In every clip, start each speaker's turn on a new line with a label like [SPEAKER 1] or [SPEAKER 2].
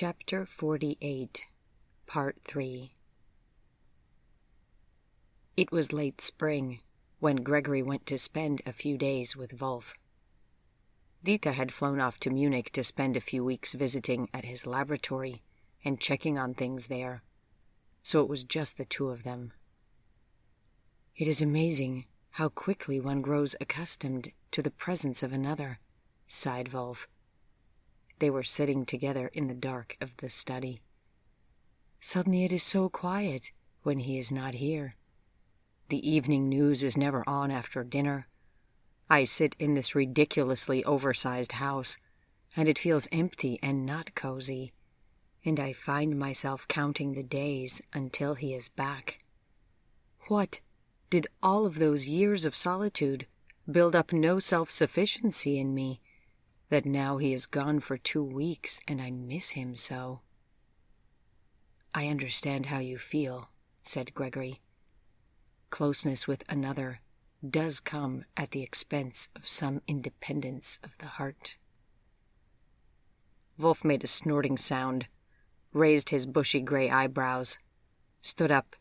[SPEAKER 1] Chapter 48, Part 3. It was late spring when Gregory went to spend a few days with Wolf. Dieter had flown off to Munich to spend a few weeks visiting at his laboratory and checking on things there, so it was just the two of them. It is amazing how quickly one grows accustomed to the presence of another, sighed Wolf. They were sitting together in the dark of the study. Suddenly it is so quiet when he is not here. The evening news is never on after dinner. I sit in this ridiculously oversized house, and it feels empty and not cozy, and I find myself counting the days until he is back. What? Did all of those years of solitude build up no self-sufficiency in me, that now he is gone for 2 weeks and I miss him so? I understand how you feel, said Gregory. Closeness with another does come at the expense of some independence of the heart. Wolf made a snorting sound, raised his bushy gray eyebrows, stood up,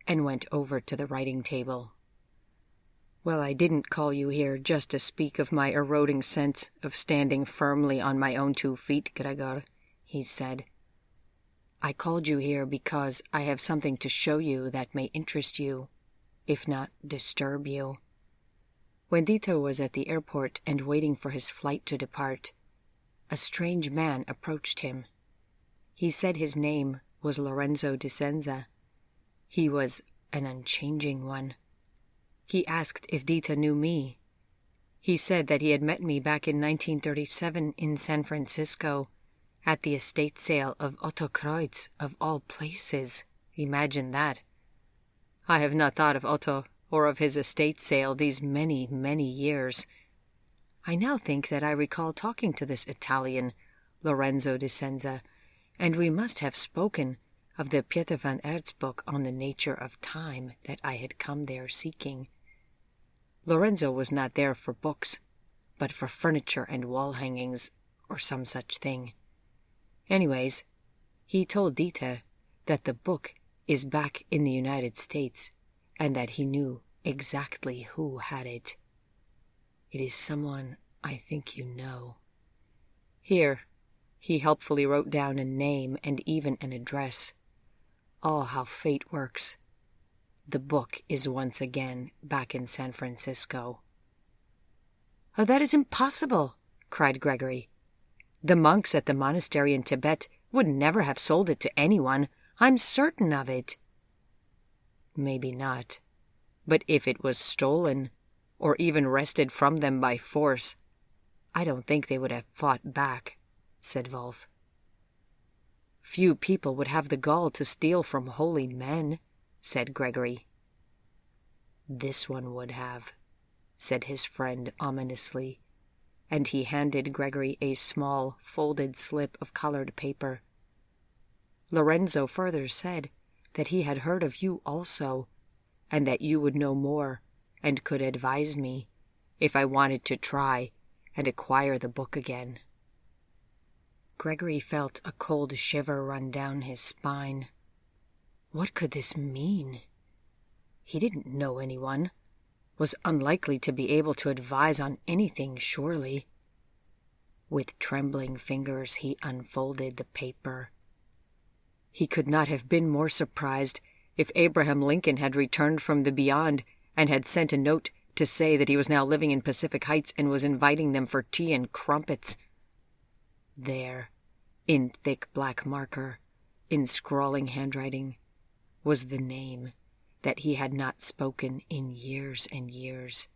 [SPEAKER 1] and went over to the writing table. Well, I didn't call you here just to speak of my eroding sense of standing firmly on my own 2 feet, Gregor, he said. I called you here because I have something to show you that may interest you, if not disturb you. When Dieter was at the airport and waiting for his flight to depart, a strange man approached him. He said his name was Lorenzo di Senza. He was an unchanging one. He asked if Dieter knew me. He said that he had met me back in 1937 in San Francisco, at the estate sale of Otto Kreutz, of all places. Imagine that. I have not thought of Otto or of his estate sale these many, many years. I now think that I recall talking to this Italian, Lorenzo di Senza, and we must have spoken of the Pieter van Aerts book on the nature of time that I had come there seeking. Lorenzo was not there for books, but for furniture and wall hangings, or some such thing. Anyways, he told Dieter that the book is back in the United States, and that he knew exactly who had it. It is someone I think you know. Here, he helpfully wrote down a name and even an address. Oh, how fate works. The book is once again back in San Francisco. Oh, that is impossible, cried Gregory. The monks at the monastery in Tibet would never have sold it to anyone. I'm certain of it. Maybe not. But if it was stolen, or even wrested from them by force, I don't think they would have fought back, said Wolf. Few people would have the gall to steal from holy men, said Gregory. This one would have, said his friend ominously, and he handed Gregory a small, folded slip of colored paper. Lorenzo further said that he had heard of you also, and that you would know more and could advise me if I wanted to try and acquire the book again. Gregory felt a cold shiver run down his spine. What could this mean? He didn't know anyone, was unlikely to be able to advise on anything, surely. With trembling fingers he unfolded the paper. He could not have been more surprised if Abraham Lincoln had returned from the beyond and had sent a note to say that he was now living in Pacific Heights and was inviting them for tea and crumpets. There, in thick black marker, in scrawling handwriting, was the name that he had not spoken in years and years,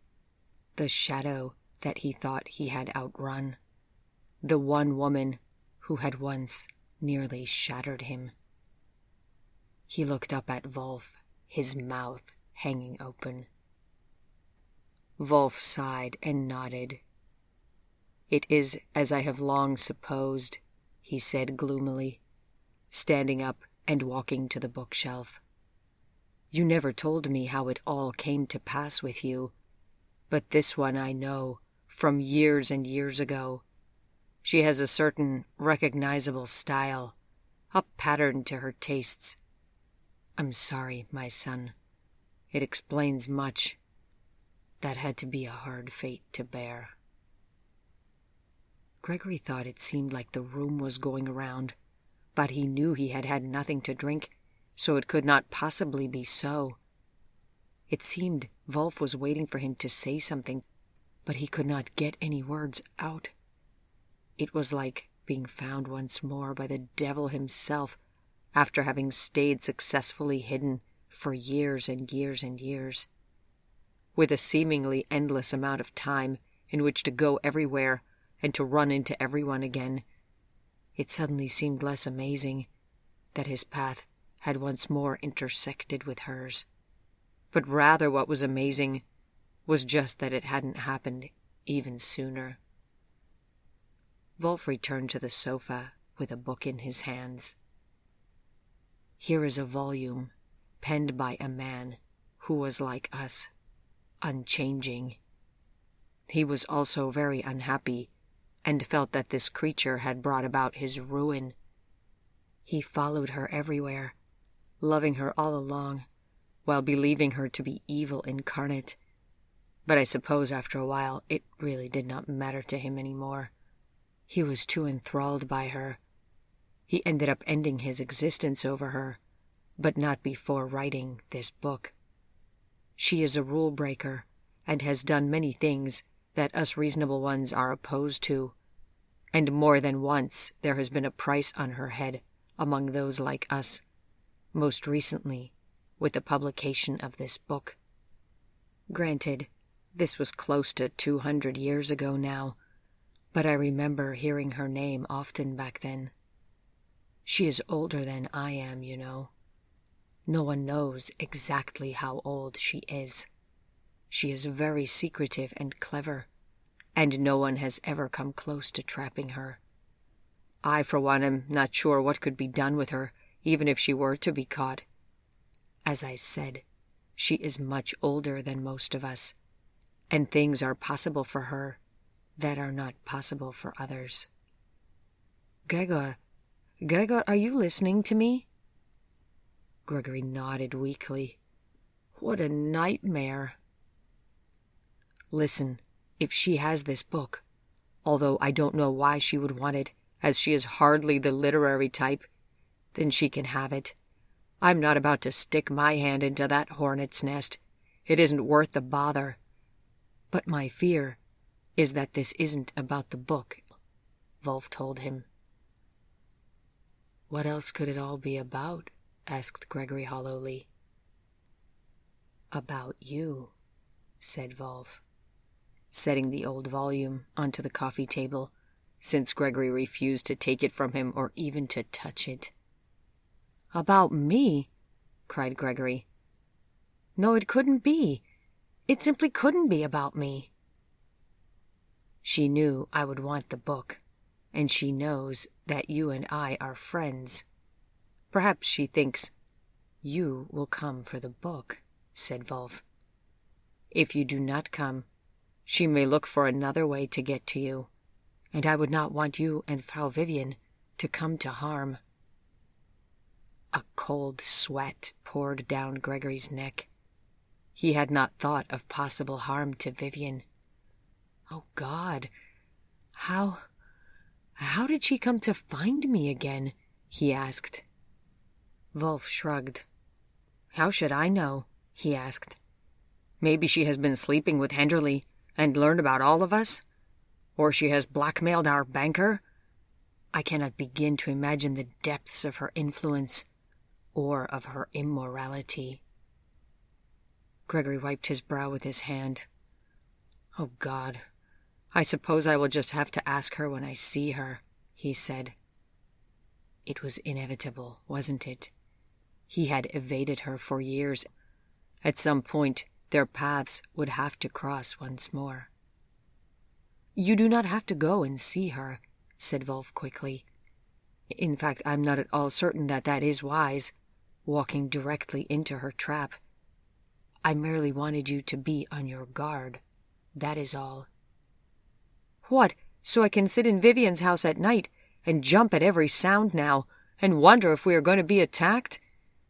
[SPEAKER 1] the shadow that he thought he had outrun, the one woman who had once nearly shattered him. He looked up at Wolf, his mouth hanging open. Wolf sighed and nodded. It is as I have long supposed, he said gloomily, standing up and walking to the bookshelf. You never told me how it all came to pass with you, but this one I know from years and years ago. She has a certain recognizable style, a pattern to her tastes. I'm sorry, my son. It explains much. That had to be a hard fate to bear. Gregory thought it seemed like the room was going around, but he knew he had had nothing to drink, so it could not possibly be so. It seemed Wolf was waiting for him to say something, but he could not get any words out. It was like being found once more by the devil himself after having stayed successfully hidden for years and years and years. With a seemingly endless amount of time in which to go everywhere and to run into everyone again, it suddenly seemed less amazing that his path had once more intersected with hers. But rather what was amazing was just that it hadn't happened even sooner. Wolf returned to the sofa with a book in his hands. Here is a volume penned by a man who was like us, unchanging. He was also very unhappy and felt that this creature had brought about his ruin. He followed her everywhere, loving her all along, while believing her to be evil incarnate. But I suppose after a while it really did not matter to him anymore. He was too enthralled by her. He ended up ending his existence over her, but not before writing this book. She is a rule breaker and has done many things that us reasonable ones are opposed to, and more than once there has been a price on her head among those like us, most recently with the publication of this book. Granted, this was close to 200 years ago now, but I remember hearing her name often back then. She is older than I am, you know. No one knows exactly how old she is. She is very secretive and clever, and no one has ever come close to trapping her. I, for one, am not sure what could be done with her, even if she were to be caught. As I said, she is much older than most of us, and things are possible for her that are not possible for others. Gregor, are you listening to me? Gregory nodded weakly. What a nightmare. Listen, if she has this book, although I don't know why she would want it, as she is hardly the literary type, then she can have it. I'm not about to stick my hand into that hornet's nest. It isn't worth the bother. But my fear is that this isn't about the book, Wolf told him. What else could it all be about? Asked Gregory hollowly. About you, said Wolf, setting the old volume onto the coffee table, since Gregory refused to take it from him or even to touch it. About me? Cried Gregory. No, it couldn't be. It simply couldn't be about me. She knew I would want the book, and she knows that you and I are friends. Perhaps she thinks you will come for the book, said Wolf. If you do not come, she may look for another way to get to you, and I would not want you and Frau Vivian to come to harm. A cold sweat poured down Gregory's neck. He had not thought of possible harm to Vivian. Oh, God, how did she come to find me again? He asked. Wolf shrugged. How should I know? He asked. Maybe she has been sleeping with Henderly and learned about all of us? Or she has blackmailed our banker? I cannot begin to imagine the depths of her influence or of her immorality. Gregory wiped his brow with his hand. Oh, God, I suppose I will just have to ask her when I see her, he said. It was inevitable, wasn't it? He had evaded her for years. At some point, their paths would have to cross once more. You do not have to go and see her, said Wolf quickly. In fact, I'm not at all certain that that is wise, walking directly into her trap. I merely wanted you to be on your guard. That is all. What, so I can sit in Vivian's house at night and jump at every sound now, and wonder if we are going to be attacked?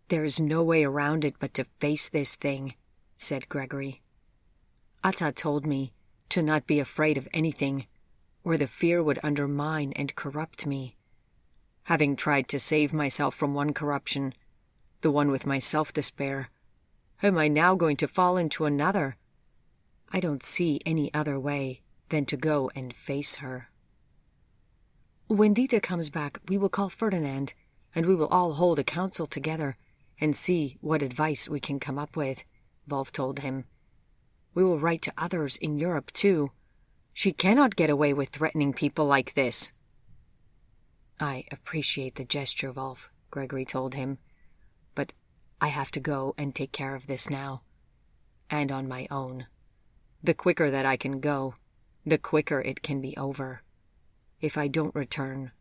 [SPEAKER 1] There is no way around it but to face this thing, said Gregory. Atta told me to not be afraid of anything, or the fear would undermine and corrupt me. Having tried to save myself from one corruption, the one with my self-despair, am I now going to fall into another? I don't see any other way than to go and face her. When Dita comes back, we will call Ferdinand, and we will all hold a council together and see what advice we can come up with, Wolf told him. We will write to others in Europe, too. She cannot get away with threatening people like this. I appreciate the gesture, Wolf, Gregory told him, but I have to go and take care of this now, and on my own. The quicker that I can go, the quicker it can be over. If I don't return,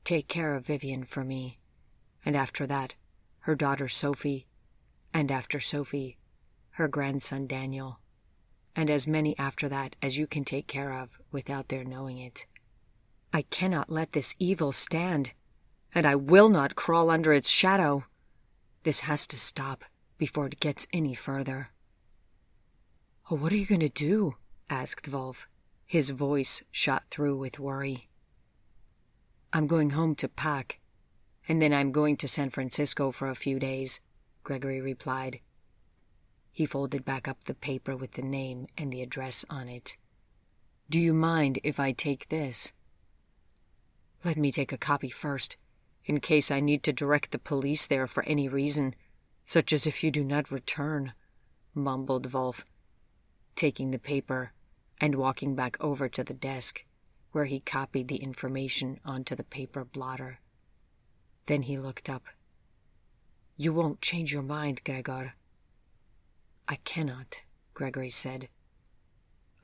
[SPEAKER 1] take care of Vivian for me, and after that, her daughter Sophie, and after Sophie, her grandson Daniel, and as many after that as you can take care of without their knowing it. I cannot let this evil stand, and I will not crawl under its shadow. This has to stop before it gets any further. Oh, what are you going to do? Asked Wolf. His voice shot through with worry. I'm going home to pack, and then I'm going to San Francisco for a few days, Gregory replied. He folded back up the paper with the name and the address on it. Do you mind if I take this? Let me take a copy first, in case I need to direct the police there for any reason, such as if you do not return, mumbled Wolf, taking the paper and walking back over to the desk, where he copied the information onto the paper blotter. Then he looked up. You won't change your mind, Gregor. I cannot, Gregory said.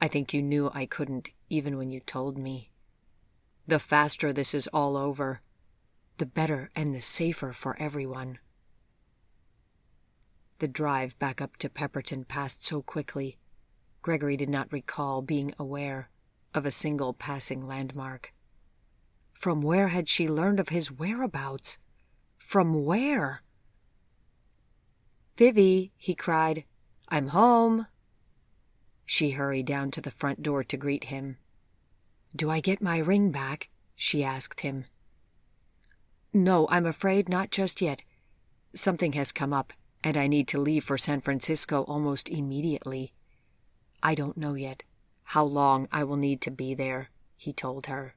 [SPEAKER 1] I think you knew I couldn't even when you told me. The faster this is all over, the better and the safer for everyone. The drive back up to Pepperton passed so quickly, Gregory did not recall being aware of a single passing landmark. From where had she learned of his whereabouts? From where? Vivi, he cried, I'm home. She hurried down to the front door to greet him. Do I get my ring back? She asked him. No, I'm afraid not just yet. Something has come up, and I need to leave for San Francisco almost immediately. I don't know yet how long I will need to be there, he told her.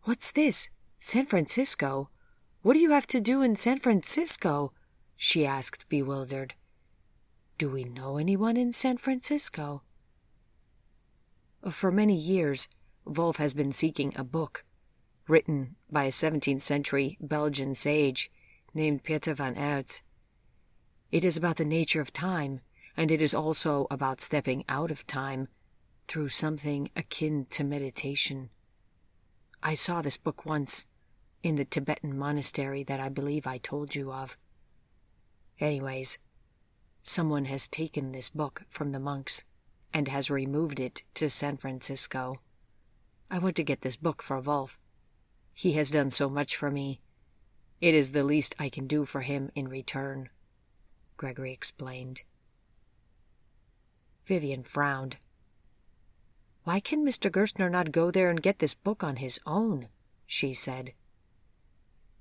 [SPEAKER 1] What's this? San Francisco? What do you have to do in San Francisco? She asked, bewildered. Do we know anyone in San Francisco? For many years, Wolf has been seeking a book, written by a 17th century Belgian sage named Pieter van Aert. It is about the nature of time, and it is also about stepping out of time through something akin to meditation. I saw this book once in the Tibetan monastery that I believe I told you of. Anyways, someone has taken this book from the monks and has removed it to San Francisco. I want to get this book for Wolf. He has done so much for me. It is the least I can do for him in return, Gregory explained. Vivian frowned. Why can Mr. Gerstner not go there and get this book on his own? She said.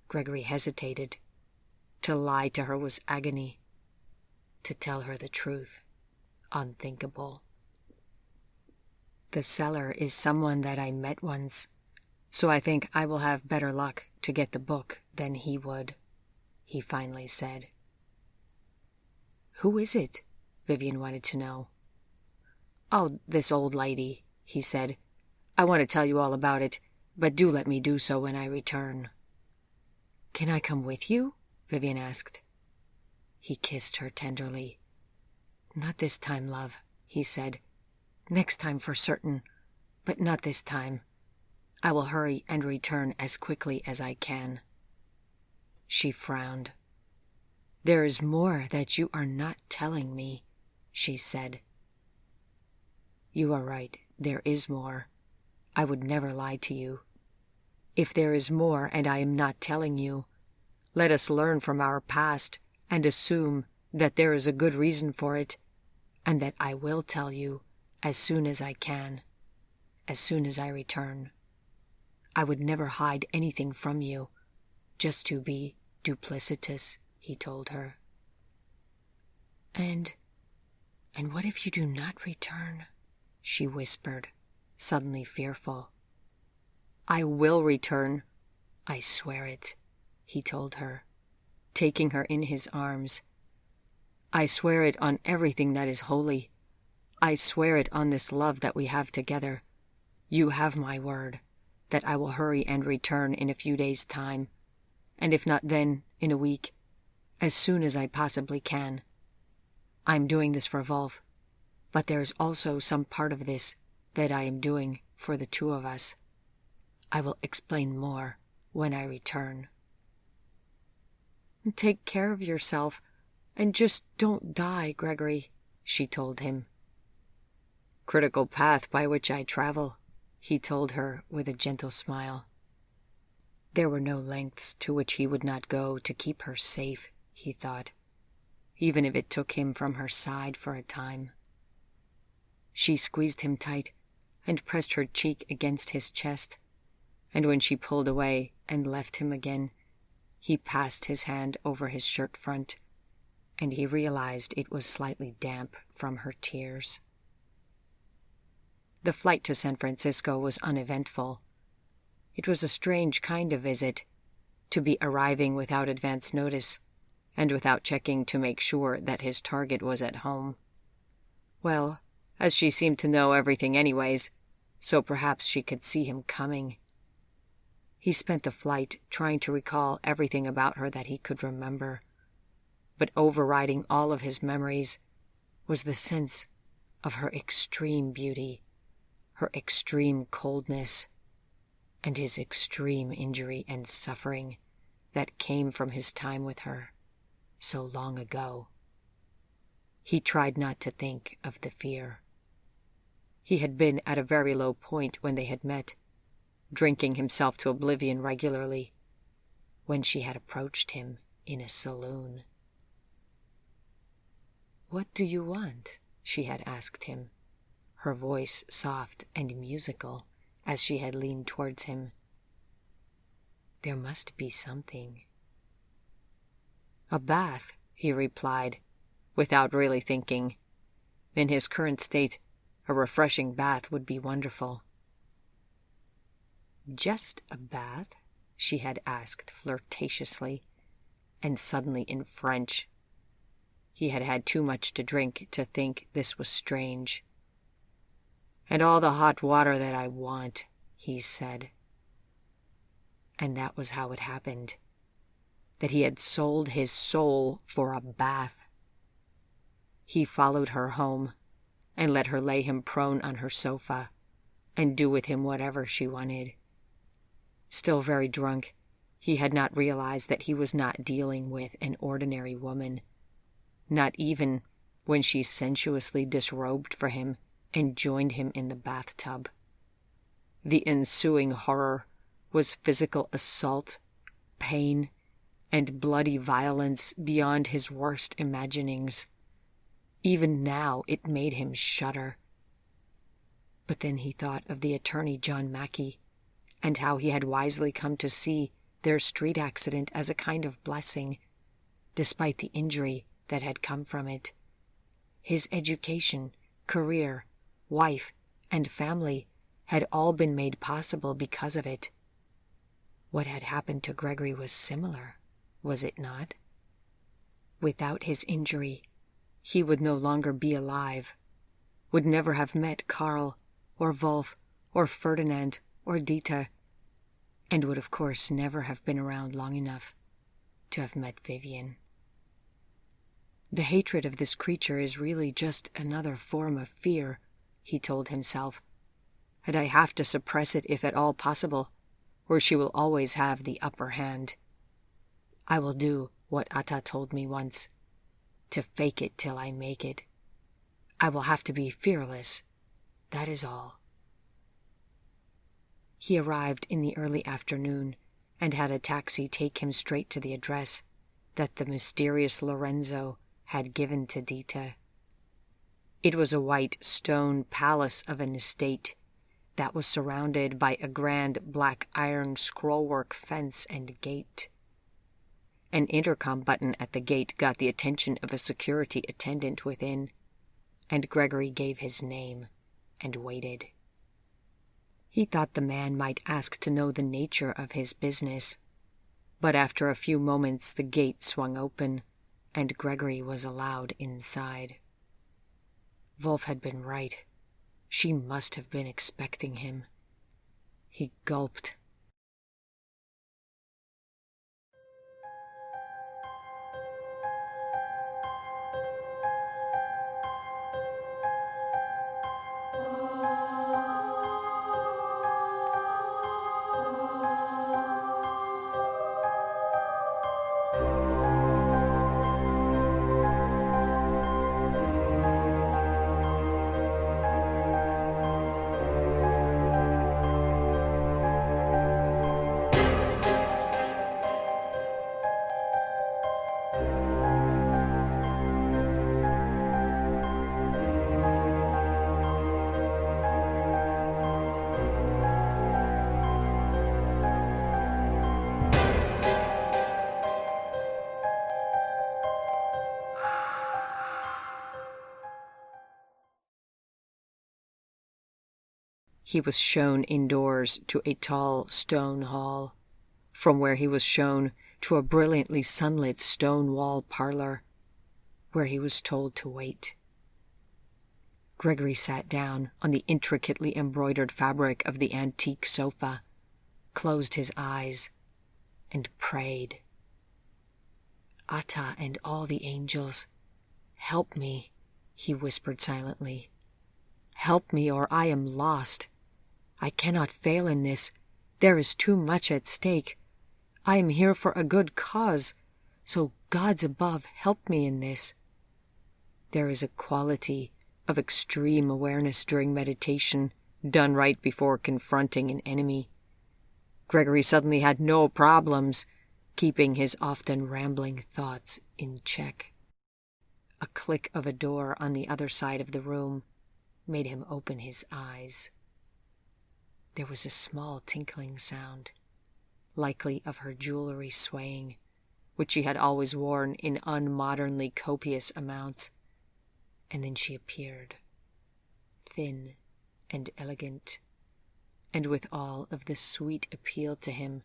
[SPEAKER 1] Gregory hesitated. To lie to her was agony. To tell her the truth, unthinkable. The seller is someone that I met once, so I think I will have better luck to get the book than he would, he finally said. Who is it? Vivian wanted to know. Oh, this old lady, he said. I want to tell you all about it, but do let me do so when I return. Can I come with you? Vivian asked. He kissed her tenderly. Not this time, love, he said. Next time for certain, but not this time. I will hurry and return as quickly as I can. She frowned. There is more that you are not telling me, she said. You are right, there is more. I would never lie to you. If there is more and I am not telling you, let us learn from our past and assume that there is a good reason for it, and that I will tell you as soon as I can, as soon as I return. I would never hide anything from you, just to be duplicitous, he told her. And what if you do not return? She whispered, suddenly fearful. I will return. I swear it, he told her, taking her in his arms. I swear it on everything that is holy. I swear it on this love that we have together. You have my word that I will hurry and return in a few days' time, and if not then, in a week, as soon as I possibly can. I'm doing this for Wolf, but there is also some part of this that I am doing for the two of us. I will explain more when I return. Take care of yourself, and just don't die, Gregory, she told him. Critical path by which I travel, he told her with a gentle smile. There were no lengths to which he would not go to keep her safe, he thought, even if it took him from her side for a time. She squeezed him tight and pressed her cheek against his chest, and when she pulled away and left him again, he passed his hand over his shirt front, and he realized it was slightly damp from her tears. The flight to San Francisco was uneventful. It was a strange kind of visit, to be arriving without advance notice, and without checking to make sure that his target was at home. Well, as she seemed to know everything anyways, so perhaps she could see him coming. He spent the flight trying to recall everything about her that he could remember, but overriding all of his memories was the sense of her extreme beauty, her extreme coldness, and his extreme injury and suffering that came from his time with her so long ago. He tried not to think of the fear. He had been at a very low point when they had met, drinking himself to oblivion regularly, when she had approached him in a saloon. What do you want? She had asked him, her voice soft and musical as she had leaned towards him. There must be something. A bath, he replied, without really thinking. In his current state, a refreshing bath would be wonderful. Just a bath? She had asked flirtatiously, and suddenly in French. He had had too much to drink to think this was strange. And all the hot water that I want, he said. And that was how it happened, that he had sold his soul for a bath. He followed her home and let her lay him prone on her sofa and do with him whatever she wanted. Still very drunk, he had not realized that he was not dealing with an ordinary woman, not even when she sensuously disrobed for him and joined him in the bathtub. The ensuing horror was physical assault, pain, and bloody violence beyond his worst imaginings. Even now it made him shudder. But then he thought of the attorney John Mackey, and how he had wisely come to see their street accident as a kind of blessing, despite the injury that had come from it. His education, career, wife, and family had all been made possible because of it. What had happened to Gregory was similar, was it not? Without his injury, he would no longer be alive, would never have met Karl, or Wolf, or Ferdinand, or Dieter, and would of course never have been around long enough to have met Vivian. The hatred of this creature is really just another form of fear, he told himself, and I have to suppress it if at all possible, or she will always have the upper hand. I will do what Atta told me once, to fake it till I make it. I will have to be fearless, that is all. He arrived in the early afternoon and had a taxi take him straight to the address that the mysterious Lorenzo had given to Dieter. It was a white stone palace of an estate that was surrounded by a grand black iron scrollwork fence and gate. An intercom button at the gate got the attention of a security attendant within, and Gregory gave his name and waited. He thought the man might ask to know the nature of his business, but after a few moments the gate swung open, and Gregory was allowed inside. Wolf had been right. She must have been expecting him. He gulped. He was shown indoors to a tall stone hall, from where he was shown to a brilliantly sunlit stone wall parlor, where he was told to wait. Gregory sat down on the intricately embroidered fabric of the antique sofa, closed his eyes, and prayed. "Atta and all the angels, help me," he whispered silently. "Help me, or I am lost. I cannot fail in this. There is too much at stake. I am here for a good cause, so gods above, help me in this." There is a quality of extreme awareness during meditation, done right before confronting an enemy. Gregory suddenly had no problems keeping his often rambling thoughts in check. A click of a door on the other side of the room made him open his eyes. There was a small tinkling sound, likely of her jewelry swaying, which she had always worn in unmodernly copious amounts, and then she appeared, thin and elegant, and with all of the sweet appeal to him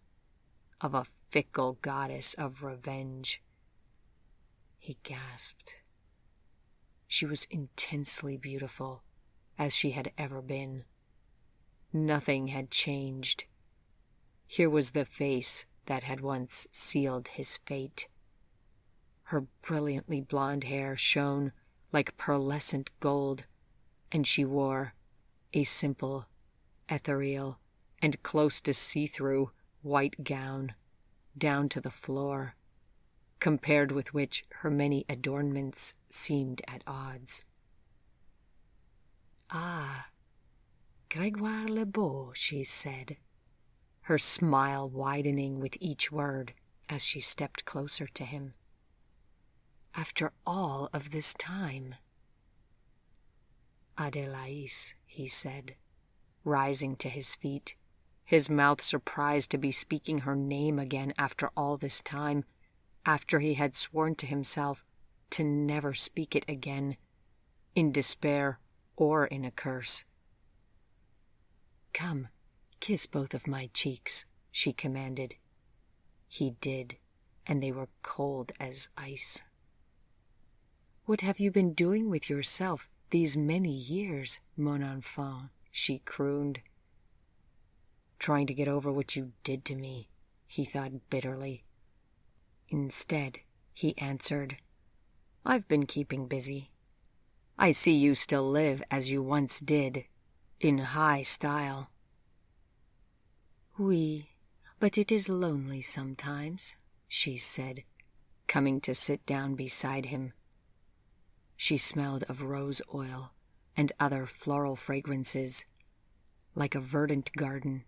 [SPEAKER 1] of a fickle goddess of revenge. He gasped. She was intensely beautiful, as she had ever been. Nothing had changed. Here was the face that had once sealed his fate. Her brilliantly blonde hair shone like pearlescent gold, and she wore a simple, ethereal, and close to see-through white gown down to the floor, compared with which her many adornments seemed at odds. "Ah, Grégoire Le Beau," she said, her smile widening with each word as she stepped closer to him. "After all of this time." "Adélaïs," he said, rising to his feet, his mouth surprised to be speaking her name again after all this time, after he had sworn to himself to never speak it again, in despair or in a curse. "Come, kiss both of my cheeks," she commanded. He did, and they were cold as ice. "What have you been doing with yourself these many years, mon enfant?" she crooned. "Trying to get over what you did to me," he thought bitterly. Instead, he answered, "I've been keeping busy. I see you still live as you once did, in high style." "Oui, but it is lonely sometimes," she said, coming to sit down beside him. She smelled of rose oil and other floral fragrances, like a verdant garden,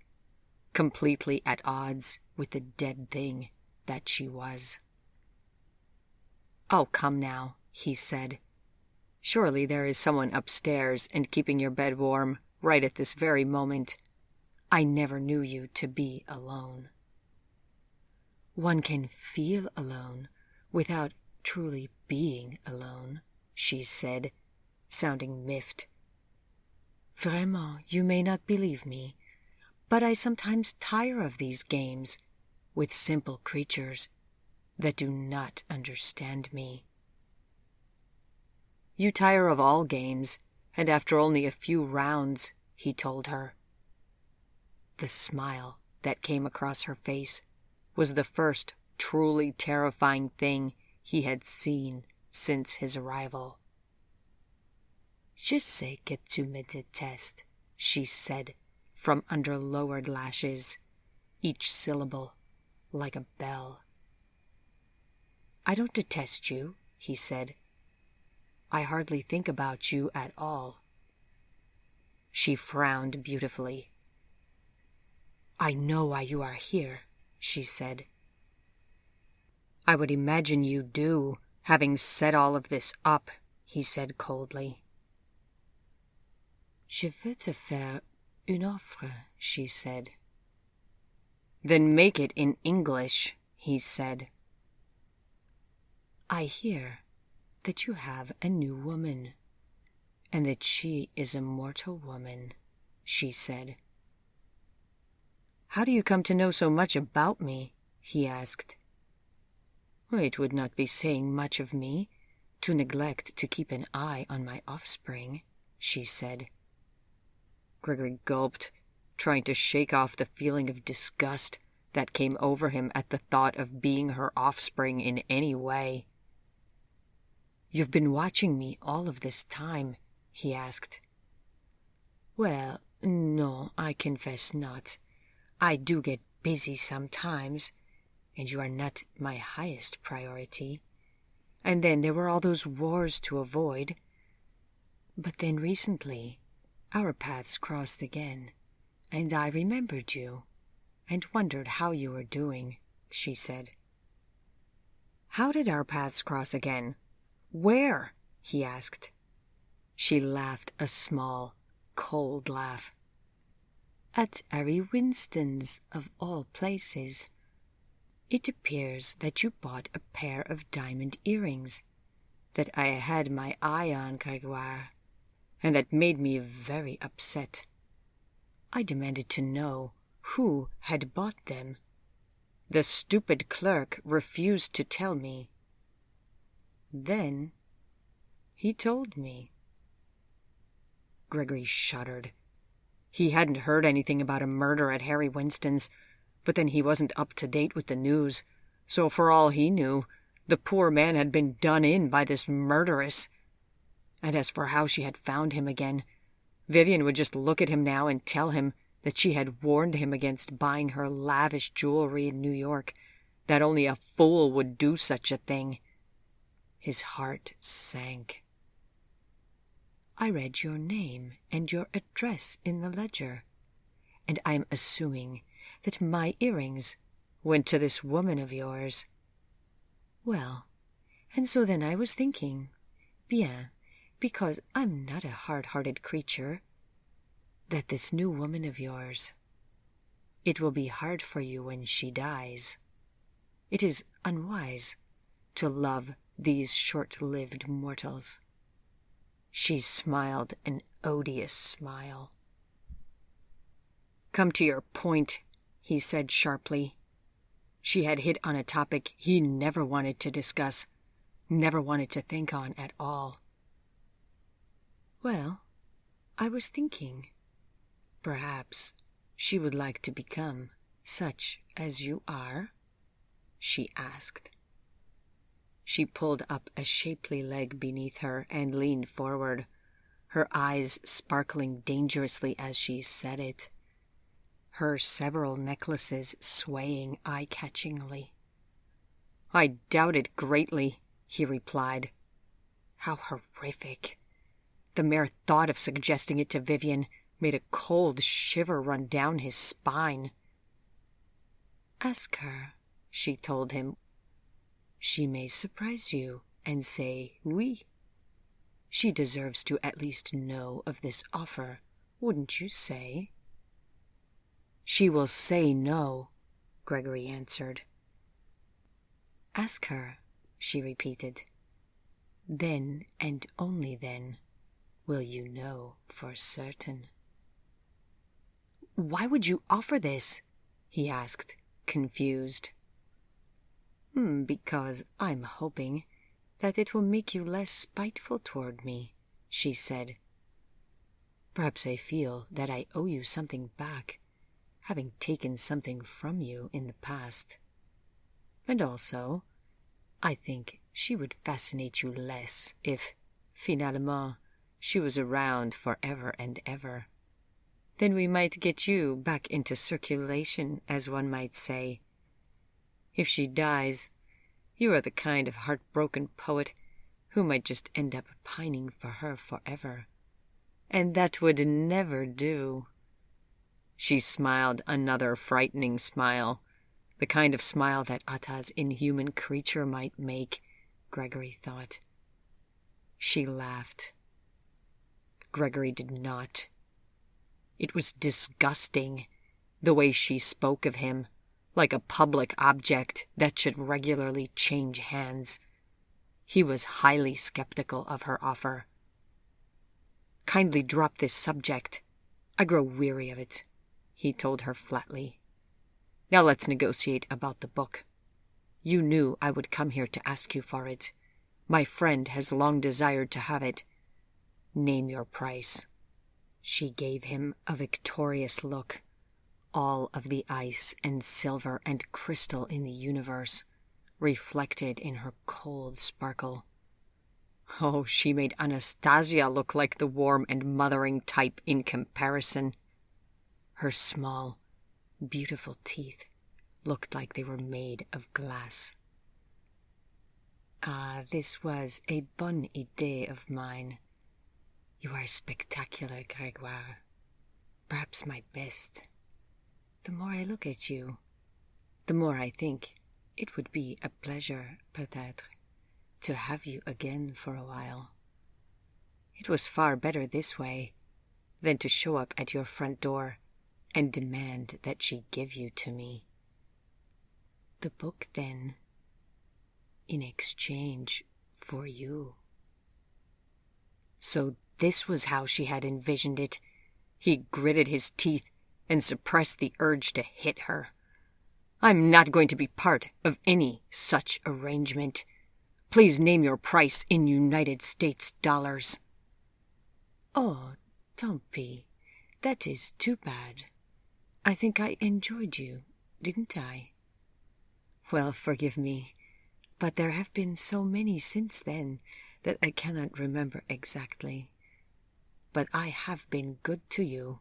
[SPEAKER 1] completely at odds with the dead thing that she was. "Oh, come now," he said. "Surely there is someone upstairs and keeping your bed warm right at this very moment. I never knew you to be alone." "One can feel alone without truly being alone," she said, sounding miffed. "Vraiment, you may not believe me, but I sometimes tire of these games with simple creatures that do not understand me." "You tire of all games, and after only a few rounds," he told her. The smile that came across her face was the first truly terrifying thing he had seen since his arrival. "Je sais que tu me détestes," she said from under lowered lashes, each syllable like a bell. "I don't detest you," he said. "I hardly think about you at all." She frowned beautifully. "I know why you are here," she said. "I would imagine you do, having set all of this up," he said coldly. "Je veux te faire une offre," she said. "Then make it in English," he said. "I hear that you have a new woman, and that she is a mortal woman," she said. "How do you come to know so much about me?" he asked. "It would not be saying much of me to neglect to keep an eye on my offspring," she said. Gregory gulped, trying to shake off the feeling of disgust that came over him at the thought of being her offspring in any way. "You've been watching me all of this time?" he asked. "Well, no, I confess not. I do get busy sometimes, and you are not my highest priority. And then there were all those wars to avoid. But then recently, our paths crossed again, and I remembered you, and wondered how you were doing," she said. "How did our paths cross again? Where?" he asked. She laughed a small, cold laugh. "At Harry Winston's, of all places. It appears that you bought a pair of diamond earrings that I had my eye on, Grégoire, and that made me very upset. I demanded to know who had bought them. The stupid clerk refused to tell me. Then he told me." Gregory shuddered. He hadn't heard anything about a murder at Harry Winston's, but then he wasn't up to date with the news, so for all he knew, the poor man had been done in by this murderess. And as for how she had found him again, Vivian would just look at him now and tell him that she had warned him against buying her lavish jewelry in New York, that only a fool would do such a thing. His heart sank. "I read your name and your address in the ledger, and I'm assuming that my earrings went to this woman of yours. Well, and so then I was thinking, bien, because I'm not a hard-hearted creature, that this new woman of yours, it will be hard for you when she dies. It is unwise to love these short-lived mortals." She smiled an odious smile. "Come to your point," he said sharply. She had hit on a topic he never wanted to discuss, never wanted to think on at all. "Well, I was thinking, perhaps she would like to become such as you are?" she asked. She pulled up a shapely leg beneath her and leaned forward, her eyes sparkling dangerously as she said it, her several necklaces swaying eye-catchingly. "I doubt it greatly," he replied. How horrific. The mere thought of suggesting it to Vivian made a cold shiver run down his spine. Ask her, she told him. She may surprise you and say oui. She deserves to at least know of this offer, wouldn't you say? She will say no, Gregory answered. Ask her, she repeated. Then and only then will you know for certain. Why would you offer this? He asked, confused. Because I'm hoping that it will make you less spiteful toward me, she said. Perhaps I feel that I owe you something back, having taken something from you in the past. And also, I think she would fascinate you less if, finalement, she was around forever and ever. Then we might get you back into circulation, as one might say. If she dies, you are the kind of heartbroken poet who might just end up pining for her forever. And that would never do. She smiled another frightening smile, the kind of smile that Atta's inhuman creature might make, Gregory thought. She laughed. Gregory did not. It was disgusting, the way she spoke of him, like a public object that should regularly change hands. He was highly skeptical of her offer. Kindly drop this subject. I grow weary of it, he told her flatly. Now let's negotiate about the book. You knew I would come here to ask you for it. My friend has long desired to have it. Name your price. She gave him a victorious look. All of the ice and silver and crystal in the universe reflected in her cold sparkle. Oh, she made Anastasia look like the warm and mothering type in comparison. Her small, beautiful teeth looked like they were made of glass. This was a bonne idée of mine. You are spectacular, Grégoire. Perhaps my best. The more I look at you, the more I think it would be a pleasure, peut-être, to have you again for a while. It was far better this way than to show up at your front door and demand that she give you to me. The book, then, in exchange for you. So this was how she had envisioned it. He gritted his teeth and suppressed the urge to hit her. I'm not going to be part of any such arrangement. Please name your price in United States dollars. Oh, tant pis. That is too bad. I think I enjoyed you, didn't I? Well, forgive me, but there have been so many since then that I cannot remember exactly. But I have been good to you.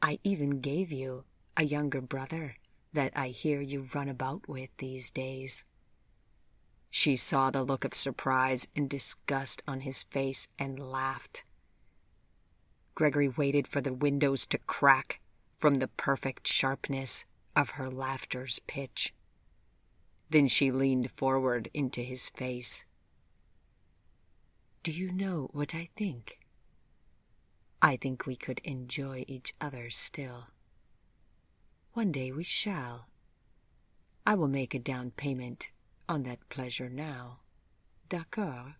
[SPEAKER 1] I even gave you a younger brother that I hear you run about with these days. She saw the look of surprise and disgust on his face and laughed. Gregory waited for the windows to crack from the perfect sharpness of her laughter's pitch. Then she leaned forward into his face. Do you know what I think? I think we could enjoy each other still. One day we shall. I will make a down payment on that pleasure now. D'accord?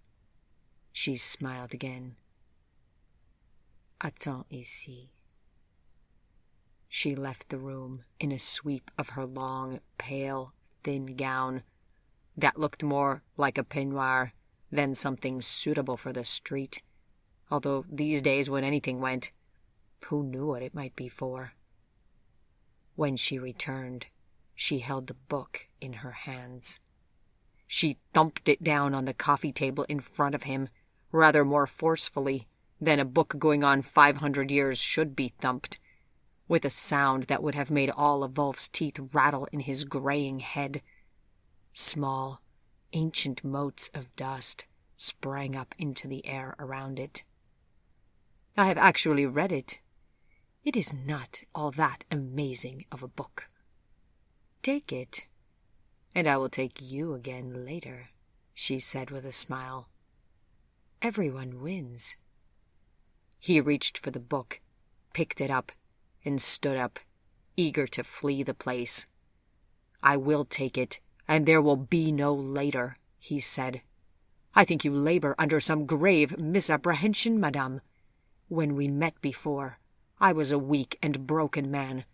[SPEAKER 1] She smiled again. Attends ici. She left the room in a sweep of her long, pale, thin gown that looked more like a peignoir than something suitable for the street, although these days when anything went, who knew what it might be for? When she returned, she held the book in her hands. She thumped it down on the coffee table in front of him, rather more forcefully than a book going on 500 years should be thumped, with a sound that would have made all of Wolf's teeth rattle in his graying head. Small, ancient motes of dust sprang up into the air around it. I have actually read it. It is not all that amazing of a book. take it. And I will take you again later, she said with a smile. Everyone wins. He reached for the book, picked it up, and stood up, eager to flee the place. I will take it, and there will be no later, he said. I think you labor under some grave misapprehension, madame. When we met before, I was a weak and broken man,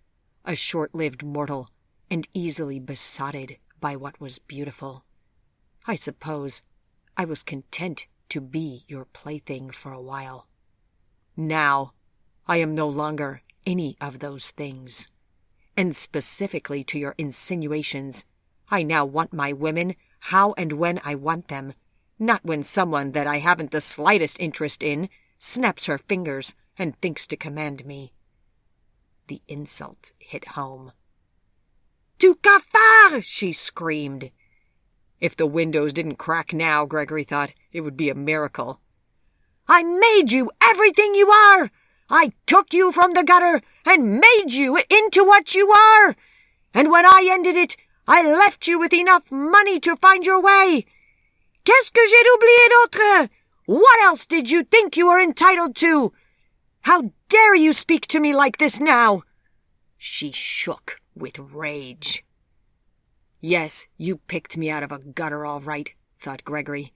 [SPEAKER 1] a short-lived mortal, and easily besotted by what was beautiful. I suppose I was content to be your plaything for a while. Now, I am no longer any of those things. And specifically to your insinuations, I now want my women how and when I want them, not when someone that I haven't the slightest interest in snaps her fingers and thinks to command me. The insult hit home. "Tu cafard!" she screamed. If the windows didn't crack now, Gregory thought, it would be a miracle. "I made you everything you are! I took you from the gutter and made you into what you are! And when I ended it, I left you with enough money to find your way! Qu'est-ce que j'ai oublié d'autre? What else did you think you were entitled to? How dare you speak to me like this now?" She shook with rage. Yes, you picked me out of a gutter all right, thought Gregory,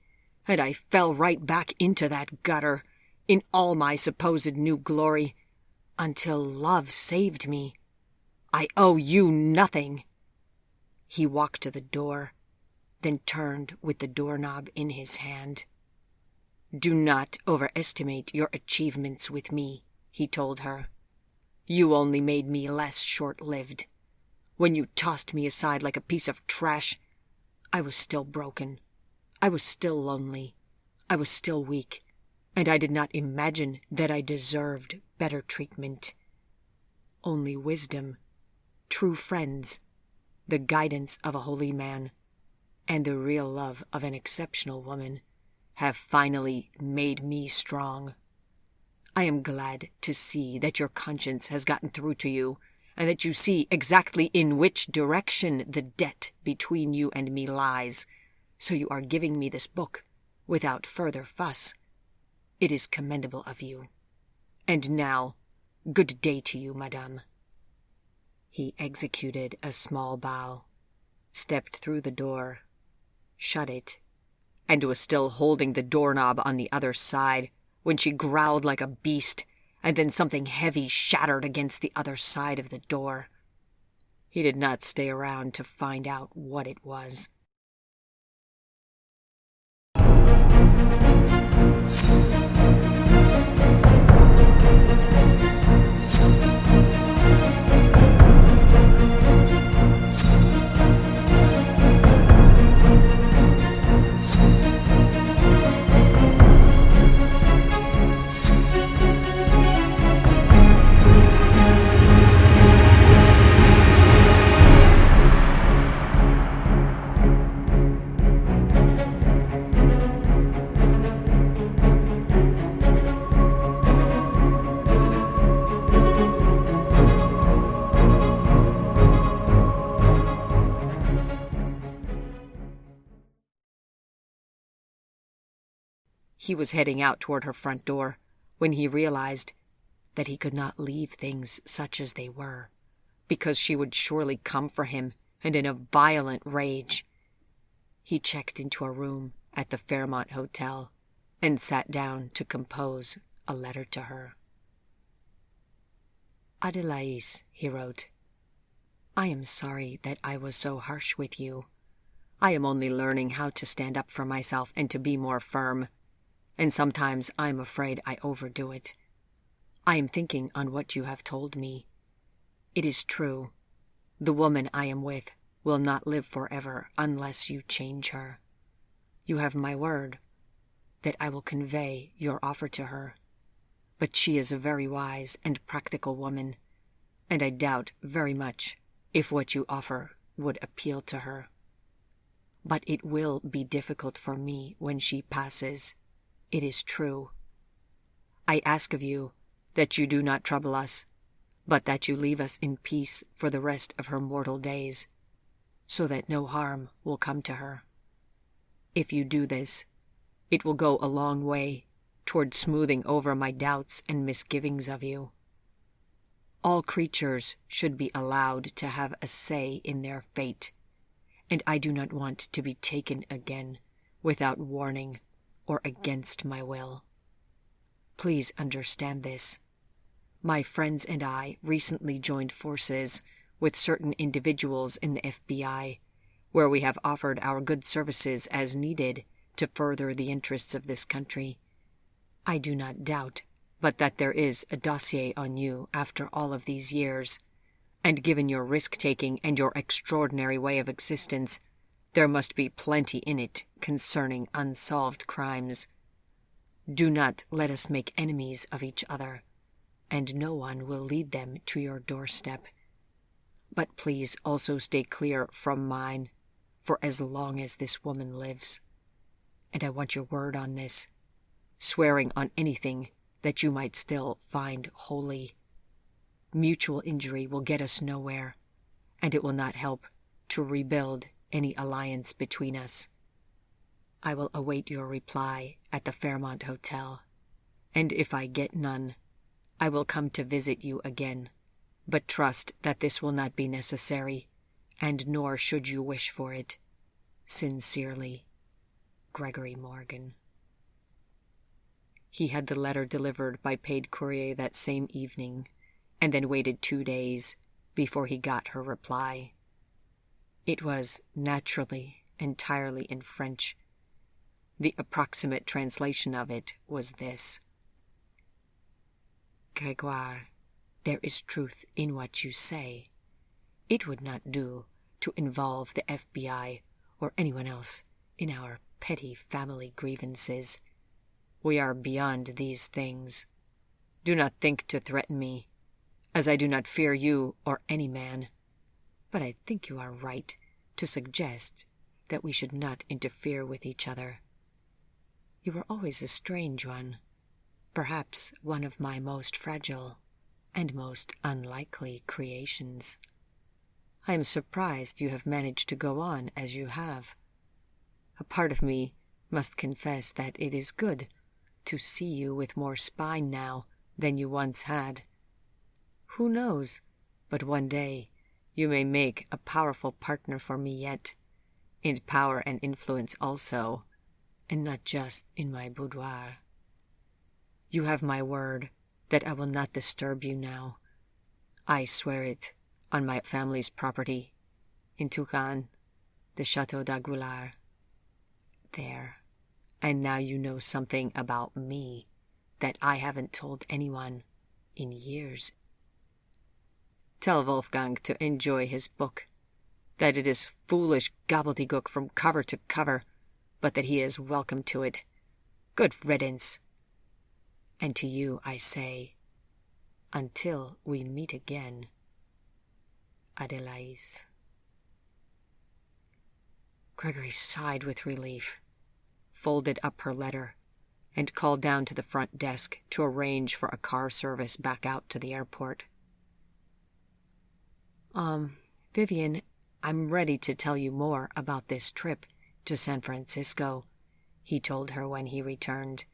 [SPEAKER 1] and I fell right back into that gutter, in all my supposed new glory, until love saved me. I owe you nothing. He walked to the door, then turned with the doorknob in his hand. "Do not overestimate your achievements with me," he told her. "You only made me less short-lived. When you tossed me aside like a piece of trash, I was still broken. I was still lonely. I was still weak, and I did not imagine that I deserved better treatment. Only wisdom, true friends, the guidance of a holy man, and the real love of an exceptional woman have finally made me strong. I am glad to see that your conscience has gotten through to you, and that you see exactly in which direction the debt between you and me lies, so you are giving me this book without further fuss. It is commendable of you. And now, good day to you, madame." He executed a small bow, stepped through the door, shut it, and was still holding the doorknob on the other side when she growled like a beast, and then something heavy shattered against the other side of the door. He did not stay around to find out what it was. He was heading out toward her front door when he realized that he could not leave things such as they were, because she would surely come for him and in a violent rage. He checked into a room at the Fairmont Hotel and sat down to compose a letter to her. "Adelaise," he wrote, "I am sorry that I was so harsh with you. I am only learning how to stand up for myself and to be more firm, and sometimes I am afraid I overdo it. I am thinking on what you have told me. It is true. The woman I am with will not live forever unless you change her. You have my word that I will convey your offer to her, but she is a very wise and practical woman, and I doubt very much if what you offer would appeal to her. But it will be difficult for me when she passes. It is true. I ask of you that you do not trouble us, but that you leave us in peace for the rest of her mortal days. so that no harm will come to her. If you do this, it will go a long way toward smoothing over my doubts and misgivings of you. All creatures should be allowed to have a say in their fate, and I do not want to be taken again without warning or against my will. Please understand this. My friends and I recently joined forces with certain individuals in the FBI, where we have offered our good services as needed to further the interests of this country. I do not doubt but that there is a dossier on you after all of these years, and given your risk-taking and your extraordinary way of existence, there must be plenty in it concerning unsolved crimes. Do not let us make enemies of each other, and no one will lead them to your doorstep. But please also stay clear from mine for as long as this woman lives. And I want your word on this, swearing on anything that you might still find holy. Mutual injury will get us nowhere, and it will not help to rebuild any alliance between us. I will await your reply at the Fairmont Hotel, and if I get none, I will come to visit you again, but trust that this will not be necessary, and nor should you wish for it. Sincerely, Gregory Morgan. He had the letter delivered by paid courier that same evening, and then waited 2 days before he got her reply. It was, naturally, entirely in French. The approximate translation of it was this: Gregoire, there is truth in what you say. It would not do to involve the FBI or anyone else in our petty family grievances. We are beyond these things. Do not think to threaten me, as I do not fear you or any man. But I think you are right to suggest that we should not interfere with each other. You were always a strange one, perhaps one of my most fragile and most unlikely creations. I am surprised you have managed to go on as you have. A part of me must confess that it is good to see you with more spine now than you once had. Who knows, but one day you may make a powerful partner for me yet, in power and influence also, and not just in my boudoir. You have my word that I will not disturb you now. I swear it on my family's property, in Toucan, the Chateau d'Aguilar. There. And now you know something about me that I haven't told anyone in years. Tell Wolfgang to enjoy his book, that it is foolish gobbledygook from cover to cover, but that he is welcome to it. Good riddance. And to you I say, until we meet again, Adelaise. Gregory sighed with relief, folded up her letter, and called down to the front desk to arrange for a car service back out to the airport. Vivian, I'm ready to tell you more about this trip to San Francisco, he told her when he returned,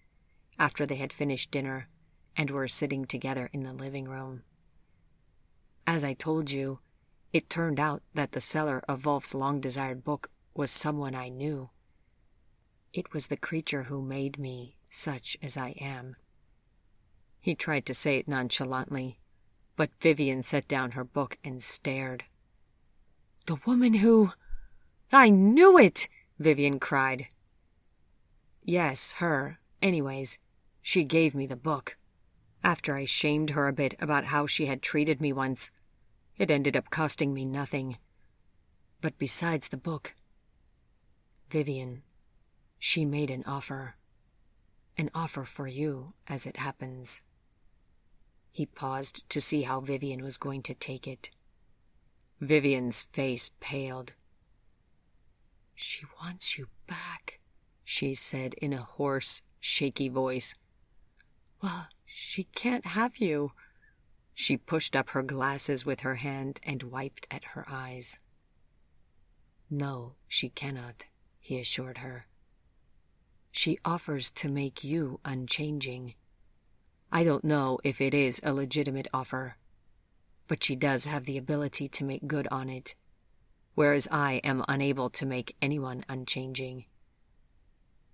[SPEAKER 1] after they had finished dinner and were sitting together in the living room. As I told you, it turned out that the seller of Wolf's long-desired book was someone I knew. It was the creature who made me such as I am. He tried to say it nonchalantly, but Vivian set down her book and stared. The woman who... I knew it! Vivian cried. Yes, her. Anyways, she gave me the book. After I shamed her a bit about how she had treated me once, it ended up costing me nothing. But besides the book, Vivian, she made an offer. An offer for you, as it happens. He paused to see how Vivian was going to take it. Vivian's face paled. She wants you back, she said in a hoarse, shaky voice. Well, she can't have you. She pushed up her glasses with her hand and wiped at her eyes. No, she cannot, he assured her. She offers to make you unchanging. I don't know if it is a legitimate offer, but she does have the ability to make good on it, whereas I am unable to make anyone unchanging.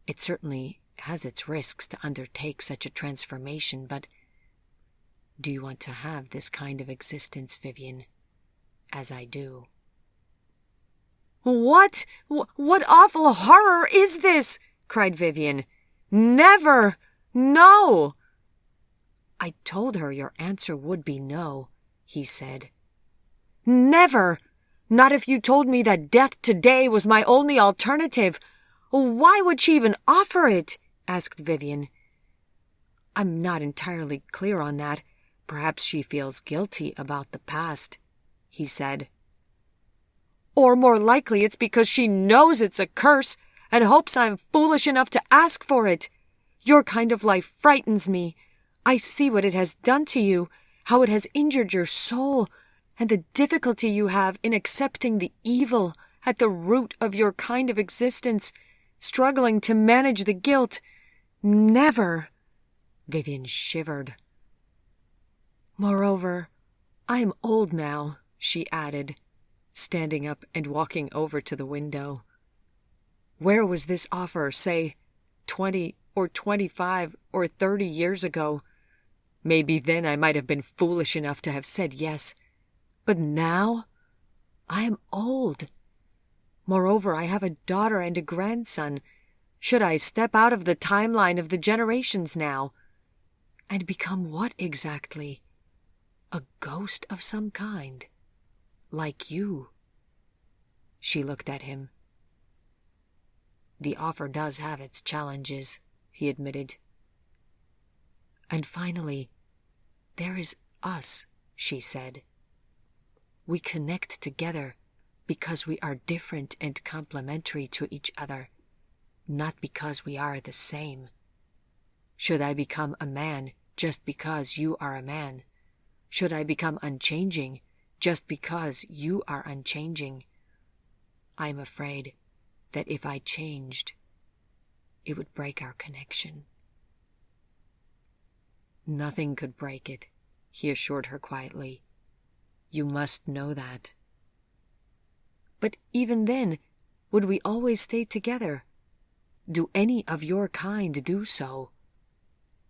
[SPEAKER 1] It certainly has its risks to undertake such a transformation, but do you want to have this kind of existence, Vivian, as I do? What? What awful horror is this? Cried Vivian. Never! No! I told her your answer would be no, he said. Never! Not if you told me that death today was my only alternative. Why would she even offer it? Asked Vivian. I'm not entirely clear on that. Perhaps she feels guilty about the past, he said. Or more likely it's because she knows it's a curse and hopes I'm foolish enough to ask for it. Your kind of life frightens me. I see what it has done to you, how it has injured your soul, and the difficulty you have in accepting the evil at the root of your kind of existence, struggling to manage the guilt. Never. Vivian shivered. Moreover, I am old now, she added, standing up and walking over to the window. Where was this offer, say, 20 or 25 or 30 years ago? Maybe then I might have been foolish enough to have said yes. But now? I am old. Moreover, I have a daughter and a grandson. Should I step out of the timeline of the generations now? And become what exactly? A ghost of some kind? Like you? She looked at him. The offer does have its challenges, he admitted. And finally, there is us, she said. We connect together because we are different and complementary to each other, not because we are the same. Should I become a man just because you are a man? Should I become unchanging just because you are unchanging? I am afraid that if I changed, it would break our connection. Nothing could break it, he assured her quietly. You must know that. But even then, would we always stay together? Do any of your kind do so?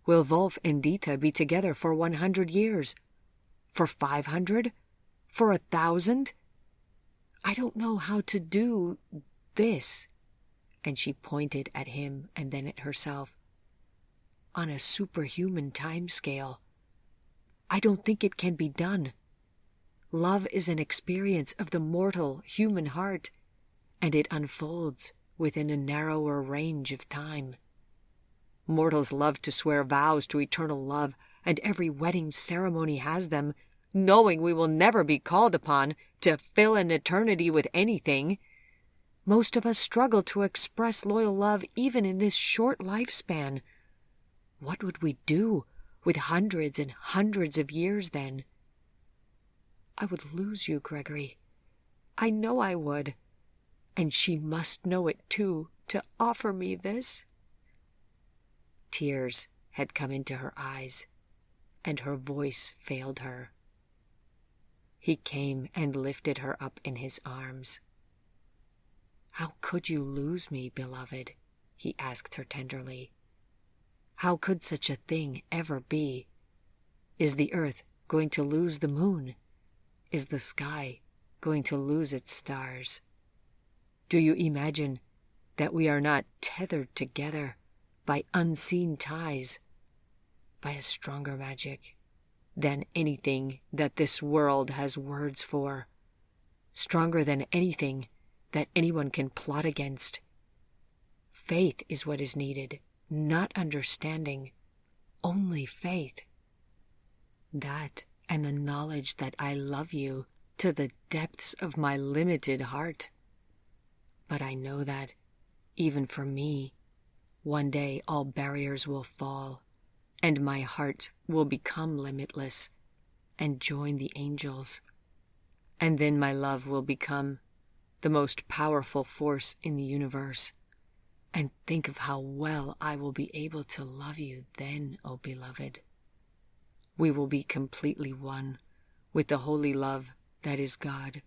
[SPEAKER 1] Will Wolf and Dita be together for 100 years? For 500? For 1,000? I don't know how to do this. And she pointed at him and then at herself. On a superhuman timescale. I don't think it can be done. Love is an experience of the mortal human heart, and it unfolds within a narrower range of time. Mortals love to swear vows to eternal love, and every wedding ceremony has them, knowing we will never be called upon to fill an eternity with anything. Most of us struggle to express loyal love even in this short lifespan. What would we do with hundreds and hundreds of years then? I would lose you, Gregory. I know I would. And she must know it too, to offer me this. Tears had come into her eyes, and her voice failed her. He came and lifted her up in his arms. How could you lose me, beloved? He asked her tenderly. How could such a thing ever be? Is the earth going to lose the moon? Is the sky going to lose its stars? Do you imagine that we are not tethered together by unseen ties, by a stronger magic than anything that this world has words for, stronger than anything that anyone can plot against? Faith is what is needed, not understanding, only faith. That and the knowledge that I love you to the depths of my limited heart. But I know that, even for me, one day all barriers will fall, and my heart will become limitless and join the angels. And then my love will become the most powerful force in the universe. And think of how well I will be able to love you then, O beloved. We will be completely one with the holy love that is God,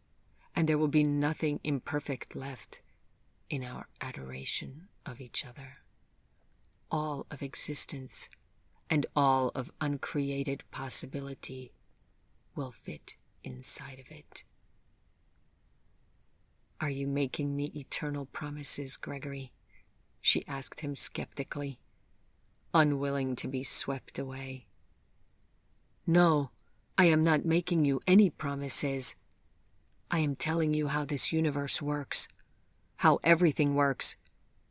[SPEAKER 1] and there will be nothing imperfect left in our adoration of each other. All of existence and all of uncreated possibility will fit inside of it. Are you making me eternal promises, Gregory? She asked him skeptically, unwilling to be swept away. No, I am not making you any promises. I am telling you how this universe works, how everything works,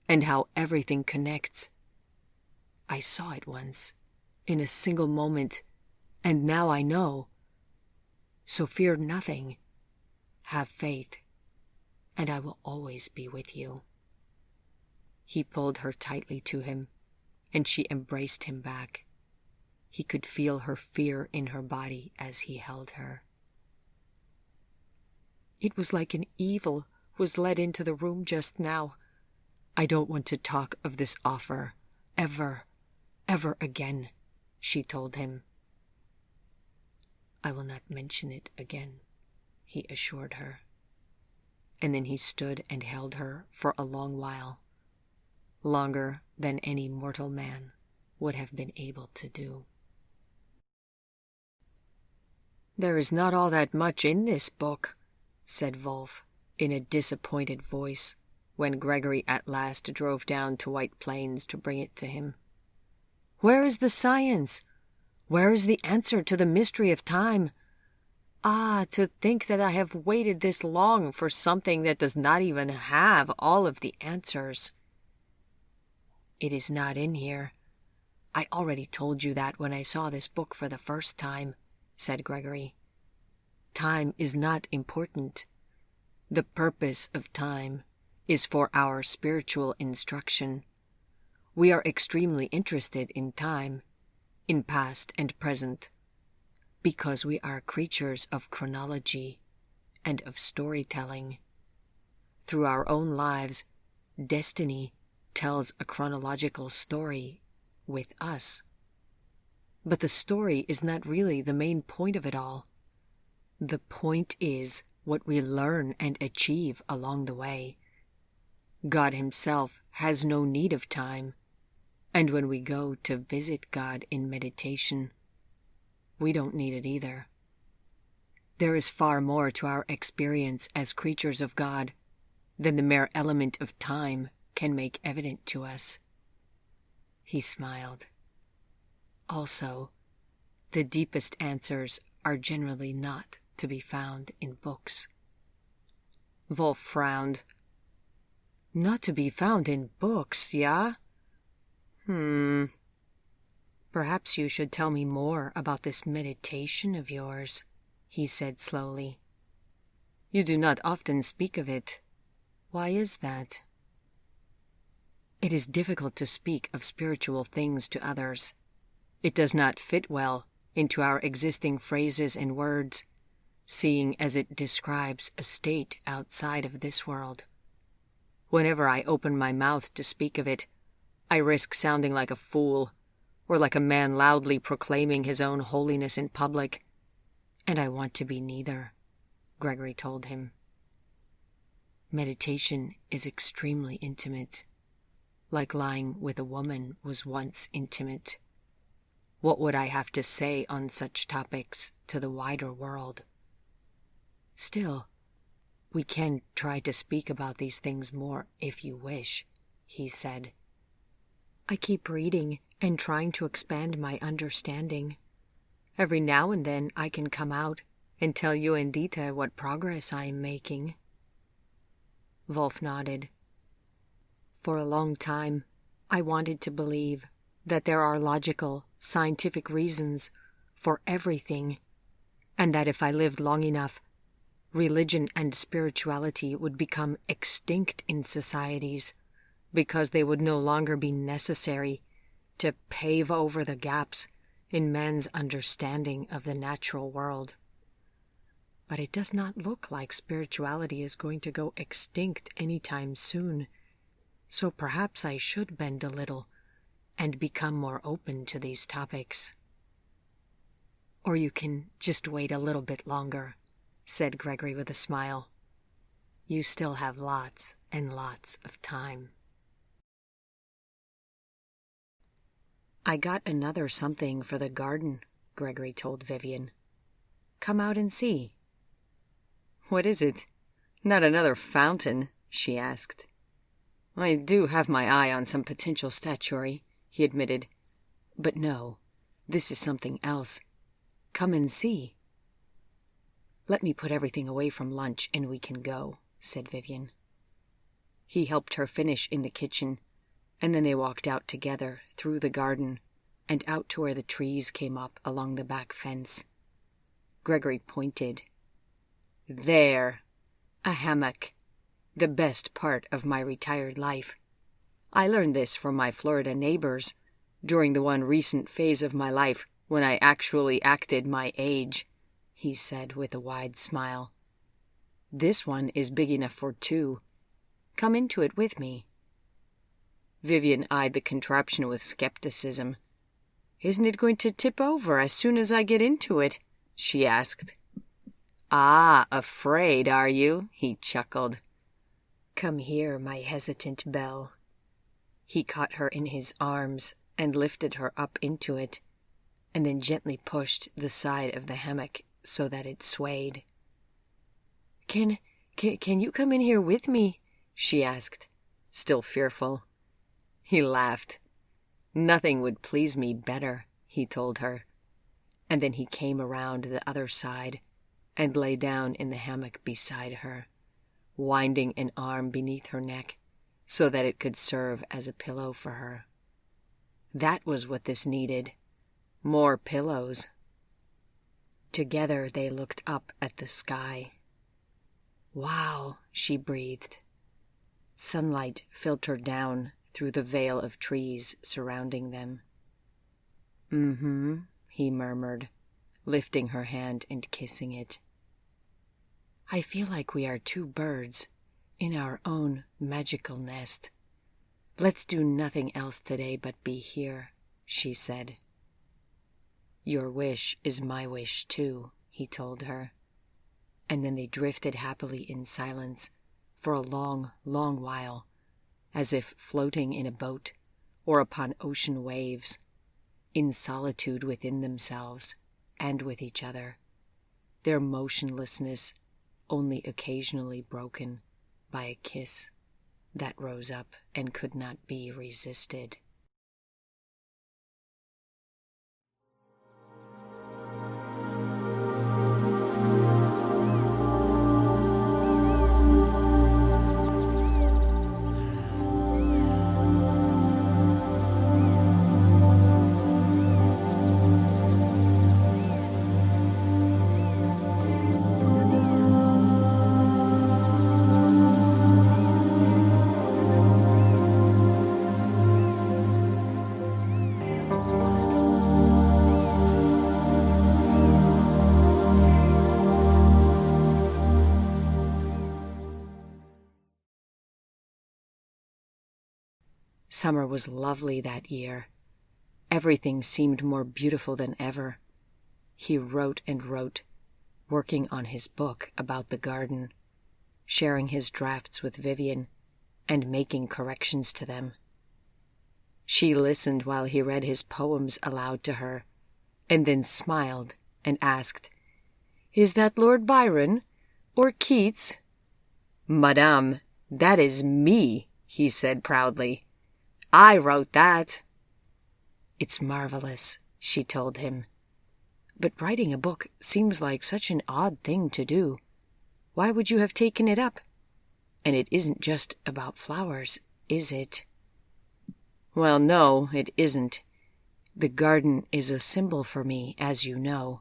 [SPEAKER 1] and how everything connects. I saw it once, in a single moment, and now I know. So fear nothing. Have faith, and I will always be with you. He pulled her tightly to him, and she embraced him back. He could feel her fear in her body as he held her. It was like an evil was led into the room just now. I don't want to talk of this offer, ever again, she told him. I will not mention it again, he assured her. And then he stood and held her for a long while, longer than any mortal man would have been able to do. There is not all that much in this book, said Wolf in a disappointed voice when Gregory at last drove down to White Plains to bring it to him. Where is the science? Where is the answer to the mystery of time? Ah, to think that I have waited this long for something that does not even have all of the answers. It is not in here. I already told you that when I saw this book for the first time, said Gregory. Time is not important. The purpose of time is for our spiritual instruction. We are extremely interested in time, in past and present, because we are creatures of chronology and of storytelling. Through our own lives, destiny tells a chronological story with us. But the story is not really the main point of it all. The point is what we learn and achieve along the way. God himself has no need of time, and when we go to visit God in meditation, we don't need it either. There is far more to our experience as creatures of God than the mere element of time can make evident to us. He smiled. Also, the deepest answers are generally not to be found in books. Wolf frowned. Not to be found in books, yeah? Perhaps you should tell me more about this meditation of yours, he said slowly. You do not often speak of it. Why is that? It is difficult to speak of spiritual things to others. It does not fit well into our existing phrases and words, seeing as it describes a state outside of this world. Whenever I open my mouth to speak of it, I risk sounding like a fool, or like a man loudly proclaiming his own holiness in public, and I want to be neither, Gregory told him. Meditation is extremely intimate, like lying with a woman was once intimate. What would I have to say on such topics to the wider world? Still, we can try to speak about these things more if you wish, he said. I keep reading and trying to expand my understanding. Every now and then I can come out and tell you and Dita what progress I am making. Wolf nodded. For a long time, I wanted to believe that there are logical, scientific reasons for everything, and that if I lived long enough, religion and spirituality would become extinct in societies because they would no longer be necessary to pave over the gaps in man's understanding of the natural world. but it does not look like spirituality is going to go extinct anytime soon. So perhaps I should bend a little and become more open to these topics. Or you can just wait a little bit longer, said Gregory with a smile. You still have lots and lots of time. I got another something for the garden, Gregory told Vivian. Come out and see. What is it? Not another fountain, she asked. I do have my eye on some potential statuary, he admitted. But no, this is something else. Come and see. Let me put everything away from lunch and we can go, said Vivian. He helped her finish in the kitchen, and then they walked out together through the garden and out to where the trees came up along the back fence. Gregory pointed. There, a hammock, the best part of my retired life. I learned this from my Florida neighbors during the one recent phase of my life when I actually acted my age, he said with a wide smile. This one is big enough for two. Come into it with me. Vivian eyed the contraption with skepticism. Isn't it going to tip over as soon as I get into it? She asked. Ah, afraid, are you? He chuckled. Come here, my hesitant belle. He caught her in his arms and lifted her up into it, and then gently pushed the side of the hammock so that it swayed. Can you come in here with me? She asked, still fearful. He laughed. Nothing would please me better, he told her. And then he came around the other side and lay down in the hammock beside her, winding an arm beneath her neck so that it could serve as a pillow for her. That was what this needed. More pillows. Together they looked up at the sky. Wow, she breathed. Sunlight filtered down through the veil of trees surrounding them. Mm-hmm, he murmured, lifting her hand and kissing it. I feel like we are two birds in our own magical nest. Let's do nothing else today but be here, she said. Your wish is my wish too, he told her. And then they drifted happily in silence for a long, long while, as if floating in a boat or upon ocean waves, in solitude within themselves and with each other, their motionlessness only occasionally broken by a kiss that rose up and could not be resisted. Summer was lovely that year. Everything seemed more beautiful than ever. He wrote and wrote, working on his book about the garden, sharing his drafts with Vivian, and making corrections to them. She listened while he read his poems aloud to her, and then smiled and asked, Is that Lord Byron or Keats? Madame, that is me, he said proudly. I wrote that. It's marvelous, she told him. But writing a book seems like such an odd thing to do. Why would you have taken it up? And it isn't just about flowers, is it? Well, no, it isn't. The garden is a symbol for me, as you know.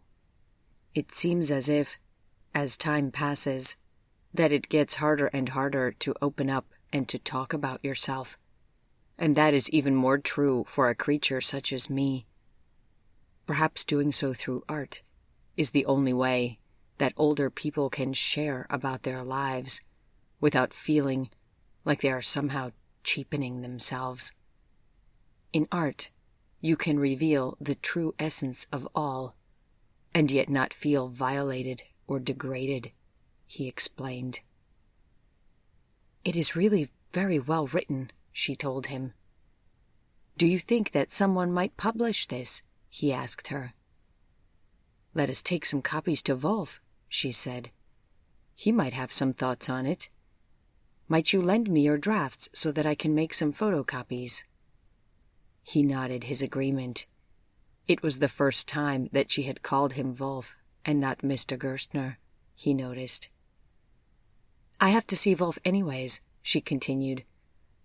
[SPEAKER 1] It seems as if, as time passes, that it gets harder and harder to open up and to talk about yourself. And that is even more true for a creature such as me. Perhaps doing so through art is the only way that older people can share about their lives without feeling like they are somehow cheapening themselves. In art, you can reveal the true essence of all, and yet not feel violated or degraded, he explained. It is really very well written, she told him. Do you think that someone might publish this? He asked her. Let us take some copies to Wolf, she said. He might have some thoughts on it. Might you lend me your drafts so that I can make some photocopies? He nodded his agreement. It was the first time that she had called him Wolf and not Mr. Gerstner, he noticed. I have to see Wolf anyways, she continued,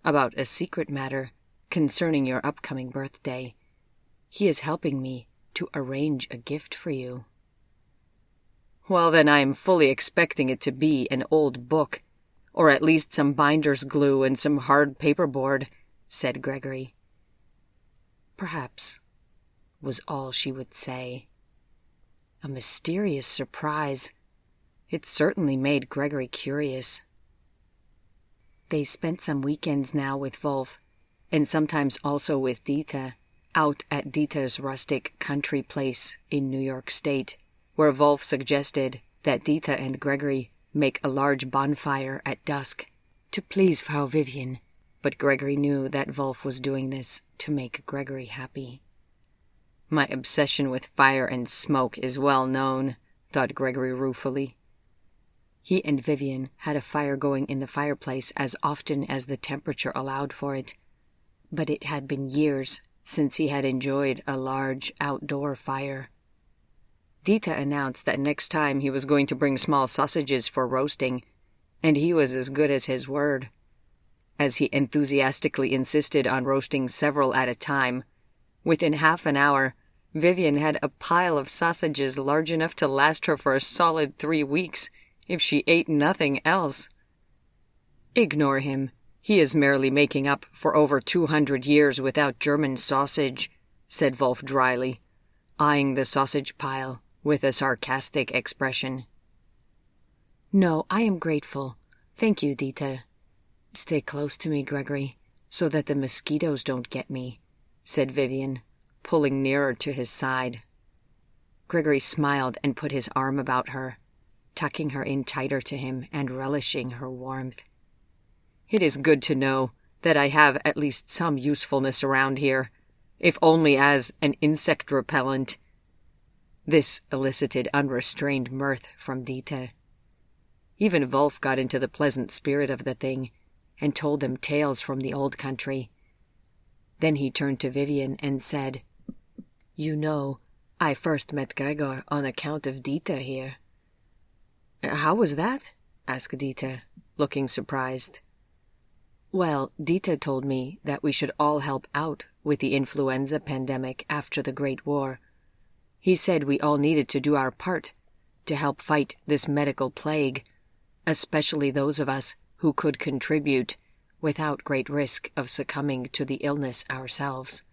[SPEAKER 1] about a secret matter concerning your upcoming birthday. He is helping me to arrange a gift for you. Well, then I am fully expecting it to be an old book, or at least some binder's glue and some hard paperboard, said Gregory. Perhaps, was all she would say. A mysterious surprise. It certainly made Gregory curious. They spent some weekends now with Wolf, and sometimes also with Dieter, out at Dieter's rustic country place in New York State, where Wolf suggested that Dieter and Gregory make a large bonfire at dusk to please Frau Vivian, but Gregory knew that Wolf was doing this to make Gregory happy. My obsession with fire and smoke is well known, thought Gregory ruefully. He and Vivian had a fire going in the fireplace as often as the temperature allowed for it, but it had been years since he had enjoyed a large outdoor fire. Dieter announced that next time he was going to bring small sausages for roasting, and he was as good as his word. As he enthusiastically insisted on roasting several at a time, within half an hour, Vivian had a pile of sausages large enough to last her for a solid 3 weeks if she ate nothing else. Ignore him. He is merely making up for over 200 years without German sausage, said Wolf dryly, eyeing the sausage pile with a sarcastic expression. No, I am grateful. Thank you, Dieter. Stay close to me, Gregory, so that the mosquitoes don't get me, said Vivian, pulling nearer to his side. Gregory smiled and put his arm about her, tucking her in tighter to him and relishing her warmth. It is good to know that I have at least some usefulness around here, if only as an insect repellent. This elicited unrestrained mirth from Dieter. Even Wolf got into the pleasant spirit of the thing and told them tales from the old country. Then he turned to Vivian and said, You know, I first met Gregor on account of Dieter here. How was that? Asked Dieter, looking surprised. Well, Dieter told me that we should all help out with the influenza pandemic after the Great War. He said we all needed to do our part to help fight this medical plague, especially those of us who could contribute without great risk of succumbing to the illness ourselves.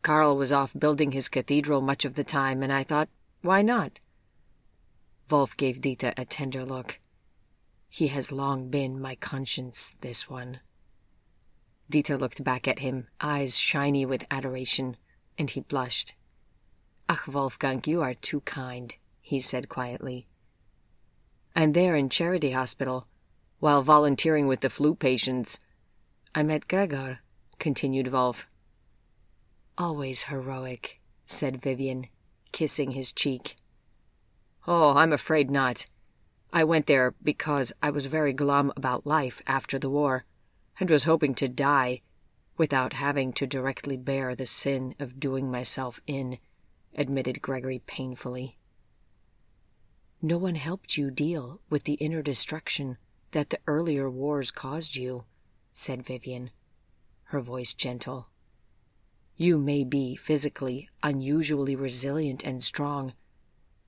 [SPEAKER 1] Karl was off building his cathedral much of the time, and I thought, why not? Wolf gave Dieter a tender look. He has long been my conscience, this one. Dieter looked back at him, eyes shiny with adoration, and he blushed. Ach, Wolfgang, you are too kind, he said quietly. And there in Charity Hospital, while volunteering with the flu patients, I met Gregor, continued Wolf. Always heroic, said Vivian, kissing his cheek. Oh, I'm afraid not. I went there because I was very glum about life after the war, and was hoping to die without having to directly bear the sin of doing myself in, admitted Gregory painfully. No one helped you deal with the inner destruction that the earlier wars caused you, said Vivian, her voice gentle. You may be physically unusually resilient and strong,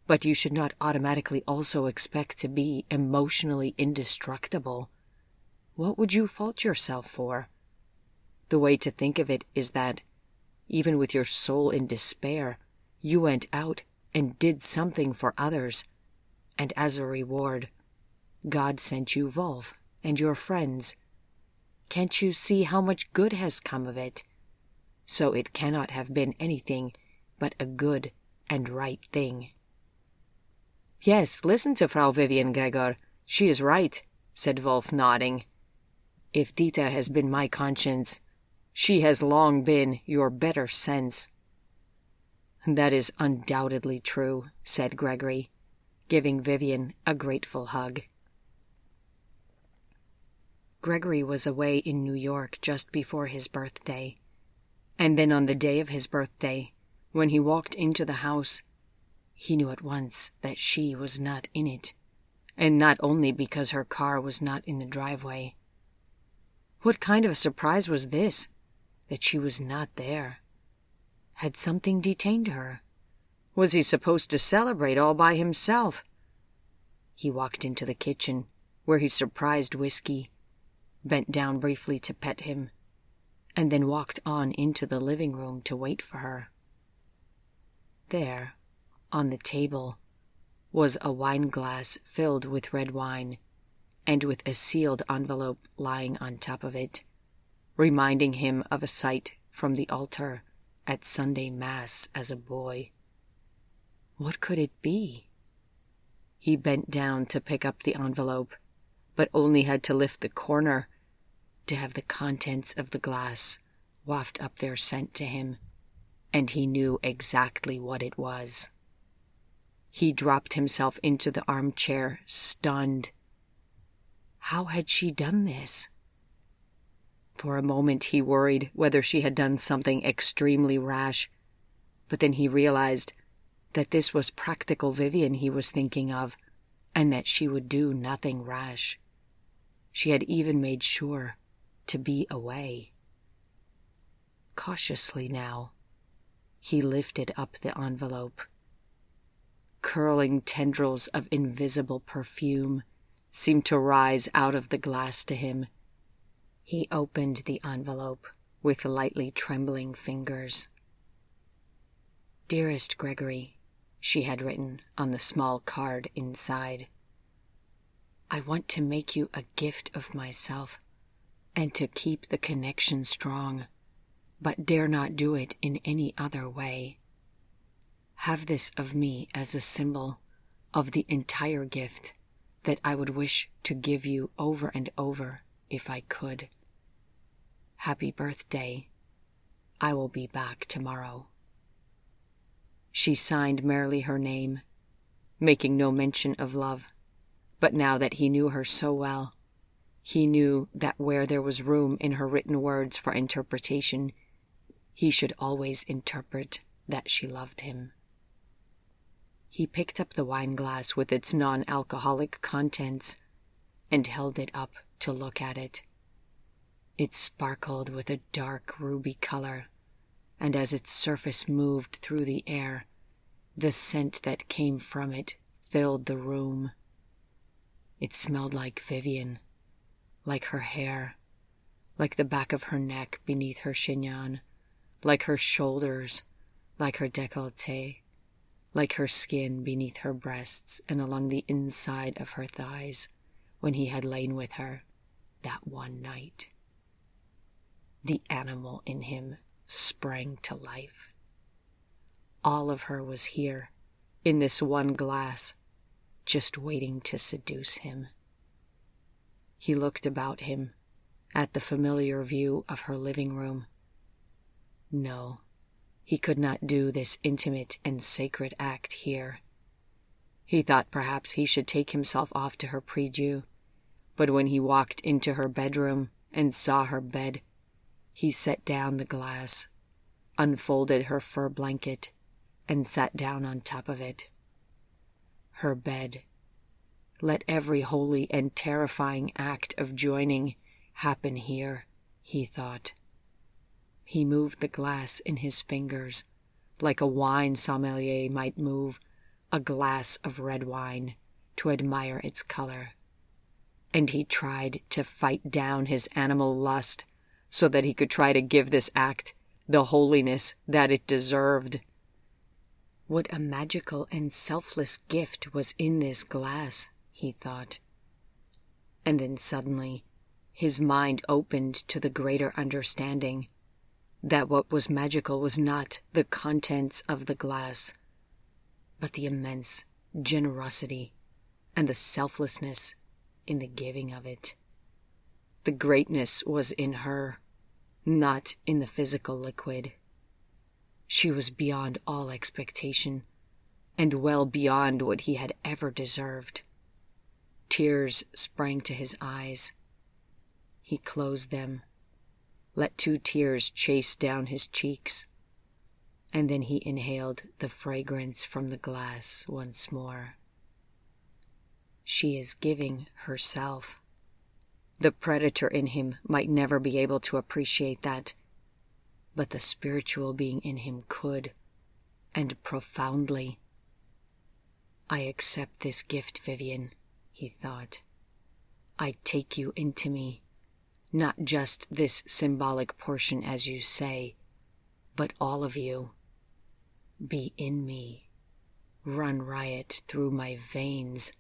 [SPEAKER 1] but you should not automatically also expect to be emotionally indestructible. What would you fault yourself for? The way to think of it is that, even with your soul in despair, you went out and did something for others, and as a reward, God sent you Wolf and your friends. Can't you see how much good has come of it? So it cannot have been anything but a good and right thing." "Yes, listen to Frau Vivian, Gregor. She is right," said Wolf, nodding. "If Dieter has been my conscience, she has long been your better sense." "That is undoubtedly true," said Gregory, giving Vivian a grateful hug. Gregory was away in New York just before his birthday, and then on the day of his birthday, when he walked into the house, he knew at once that she was not in it, and not only because her car was not in the driveway. What kind of a surprise was this, that she was not there? Had something detained her? Was he supposed to celebrate all by himself? He walked into the kitchen, where he surprised Whiskey, bent down briefly to pet him, and then walked on into the living room to wait for her. There, on the table, was a wine glass filled with red wine, and with a sealed envelope lying on top of it, reminding him of a sight from the altar at Sunday Mass as a boy. What could it be? He bent down to pick up the envelope, but only had to lift the corner to have the contents of the glass waft up their scent to him, and he knew exactly what it was. He dropped himself into the armchair, stunned. How had she done this? For a moment he worried whether she had done something extremely rash, but then he realized that this was practical Vivian he was thinking of, and that she would do nothing rash. She had even made sure to be away. Cautiously now, he lifted up the envelope. Curling tendrils of invisible perfume seemed to rise out of the glass to him. He opened the envelope with lightly trembling fingers. "Dearest Gregory," she had written on the small card inside, "I want to make you a gift of myself and to keep the connection strong, but dare not do it in any other way. Have this of me as a symbol of the entire gift that I would wish to give you over and over if I could. Happy birthday. I will be back tomorrow." She signed merely her name, making no mention of love, but now that he knew her so well, he knew that where there was room in her written words for interpretation, he should always interpret that she loved him. He picked up the wine glass with its non-alcoholic contents and held it up to look at it. It sparkled with a dark ruby color, and as its surface moved through the air, the scent that came from it filled the room. It smelled like Vivian, like her hair, like the back of her neck beneath her chignon, like her shoulders, like her décolleté, like her skin beneath her breasts and along the inside of her thighs when he had lain with her that one night. The animal in him sprang to life. All of her was here, in this one glass, just waiting to seduce him. He looked about him, at the familiar view of her living room. No, he could not do this intimate and sacred act here. He thought perhaps he should take himself off to her prie-dieu, but when he walked into her bedroom and saw her bed, he set down the glass, unfolded her fur blanket, and sat down on top of it. Her bed. Let every holy and terrifying act of joining happen here, he thought. He moved the glass in his fingers, like a wine sommelier might move a glass of red wine to admire its color. And he tried to fight down his animal lust so that he could try to give this act the holiness that it deserved. What a magical and selfless gift was in this glass, he thought. And then suddenly, his mind opened to the greater understanding that what was magical was not the contents of the glass, but the immense generosity and the selflessness in the giving of it. The greatness was in her, not in the physical liquid. She was beyond all expectation, and well beyond what he had ever deserved. Tears sprang to his eyes. He closed them, let 2 tears chase down his cheeks, and then he inhaled the fragrance from the glass once more. She is giving herself. The predator in him might never be able to appreciate that, but the spiritual being in him could, and profoundly. I accept this gift, Vivian, he thought. I take you into me, not just this symbolic portion as you say, but all of you. Be in me, run riot through my veins.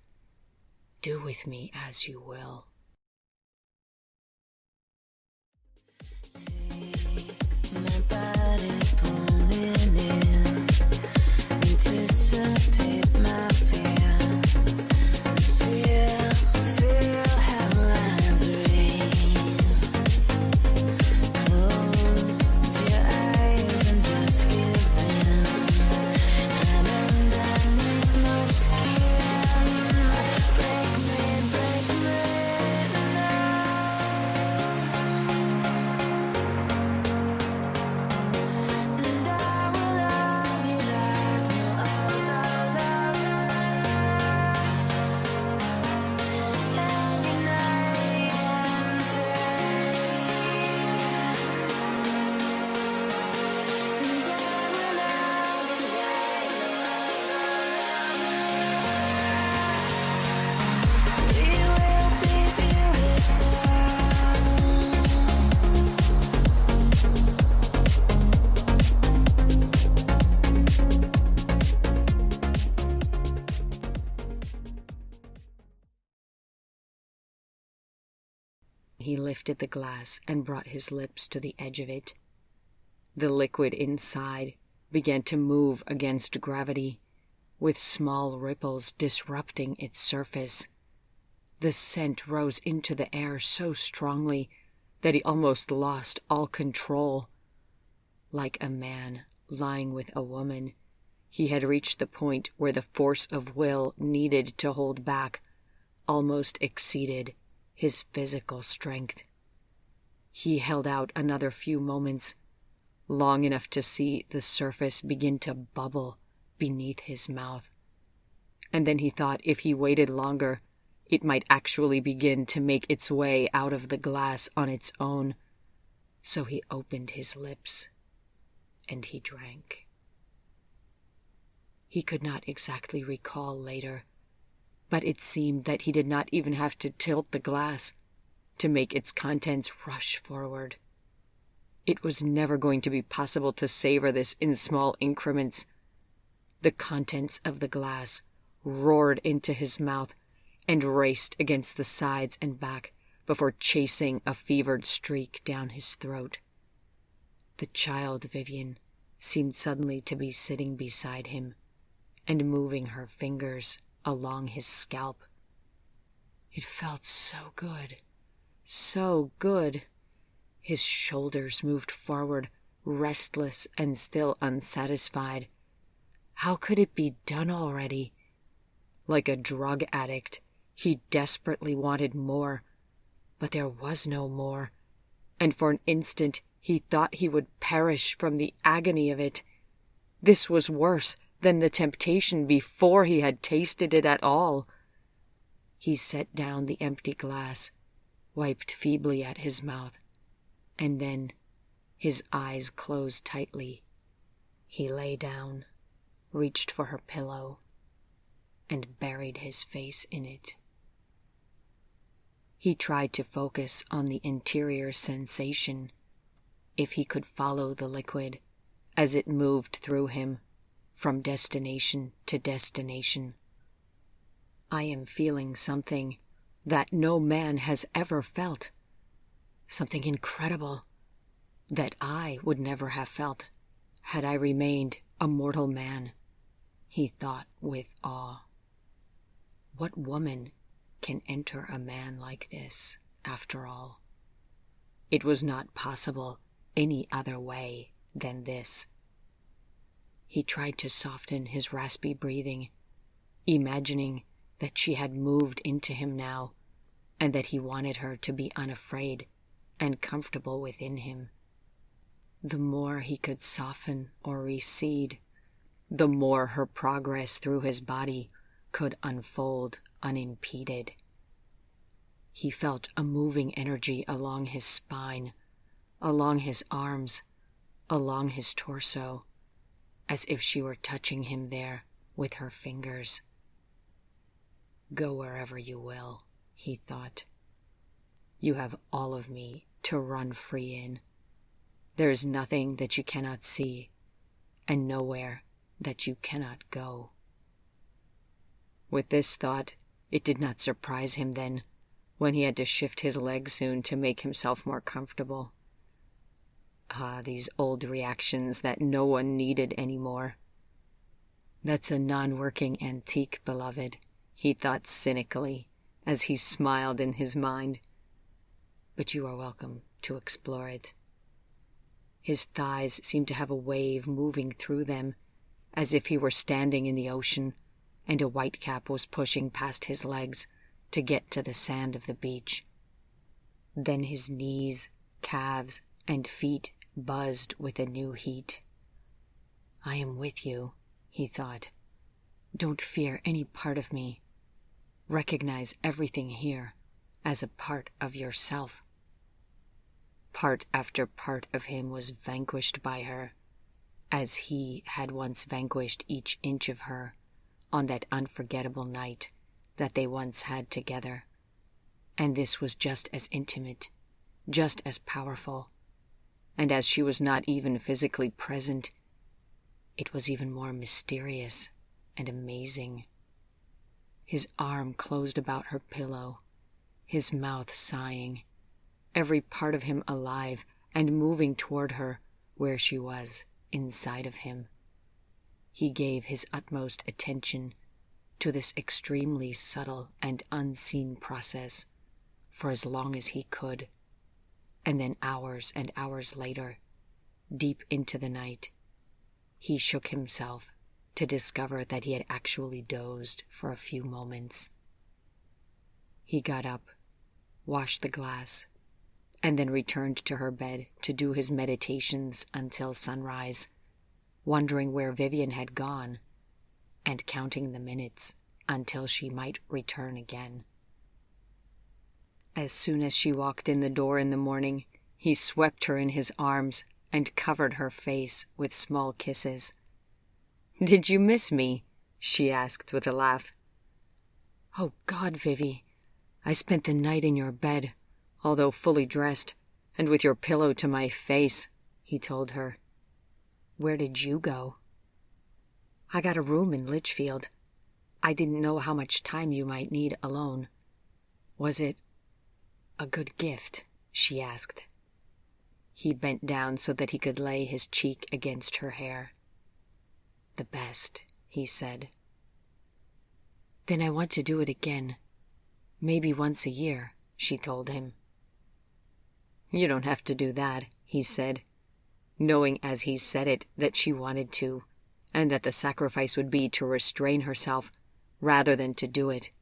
[SPEAKER 1] Do with me as you will.
[SPEAKER 2] My body pulling in, anticipate my fear, feel how I breathe. Close your eyes and just give in, and underneath my skin, break me now. And I will love you like no other lover. Every night and day. And I will love you like no other lover. We will be beautiful.
[SPEAKER 1] He lifted the glass and brought his lips to the edge of it. The liquid inside began to move against gravity, with small ripples disrupting its surface. The scent rose into the air so strongly that he almost lost all control. Like a man lying with a woman, he had reached the point where the force of will needed to hold back almost exceeded his physical strength. He held out another few moments, long enough to see the surface begin to bubble beneath his mouth. And then he thought if he waited longer, it might actually begin to make its way out of the glass on its own. So he opened his lips, and he drank. He could not exactly recall later, but it seemed that he did not even have to tilt the glass to make its contents rush forward. It was never going to be possible to savor this in small increments. The contents of the glass roared into his mouth and raced against the sides and back before chasing a fevered streak down his throat. The child Vivian seemed suddenly to be sitting beside him and moving her fingers along his scalp. It felt so good, so good. His shoulders moved forward, restless and still unsatisfied. How could it be done already? Like a drug addict, he desperately wanted more, but there was no more, and for an instant he thought he would perish from the agony of it. This was worse than the temptation before he had tasted it at all. He set down the empty glass, wiped feebly at his mouth, and then, his eyes closed tightly, he lay down, reached for her pillow, and buried his face in it. He tried to focus on the interior sensation, if he could follow the liquid as it moved through him, from destination to destination. I am feeling something that no man has ever felt, something incredible that I would never have felt had I remained a mortal man, he thought with awe. What woman can enter a man like this, after all? It was not possible any other way than this. He tried to soften his raspy breathing, imagining that she had moved into him now, and that he wanted her to be unafraid and comfortable within him. The more he could soften or recede, the more her progress through his body could unfold unimpeded. He felt a moving energy along his spine, along his arms, along his torso, as if she were touching him there with her fingers. Go wherever you will, he thought. You have all of me to run free in. There is nothing that you cannot see, and nowhere that you cannot go. With this thought, it did not surprise him then, when he had to shift his legs soon to make himself more comfortable. Ah, these old reactions that no one needed anymore. That's a non-working antique, beloved, he thought cynically, as he smiled in his mind. But you are welcome to explore it. His thighs seemed to have a wave moving through them, as if he were standing in the ocean, and a whitecap was pushing past his legs to get to the sand of the beach. Then his knees, calves, and feet buzzed with a new heat. I am with you, he thought. Don't fear any part of me. Recognize everything here as a part of yourself. Part after part of him was vanquished by her, as he had once vanquished each inch of her on that unforgettable night that they once had together. And this was just as intimate, just as powerful, and as she was not even physically present, it was even more mysterious and amazing. His arm closed about her pillow, his mouth sighing, every part of him alive and moving toward her where she was, inside of him. He gave his utmost attention to this extremely subtle and unseen process for as long as he could, and then hours and hours later, deep into the night, he shook himself to discover that he had actually dozed for a few moments. He got up, washed the glass, and then returned to her bed to do his meditations until sunrise, wondering where Vivian had gone, and counting the minutes until she might return again. As soon as she walked in the door in the morning, he swept her in his arms and covered her face with small kisses. "Did you miss me?" she asked with a laugh. "Oh God, Vivi, I spent the night in your bed, although fully dressed, and with your pillow to my face," he told her. "Where did you go?" "I got a room in Litchfield. I didn't know how much time you might need alone." "Was it a good gift?" she asked. He bent down so that he could lay his cheek against her hair. "The best," he said. "Then I want to do it again. Maybe once a year," she told him. "You don't have to do that," he said, knowing as he said it that she wanted to, and that the sacrifice would be to restrain herself rather than to do it.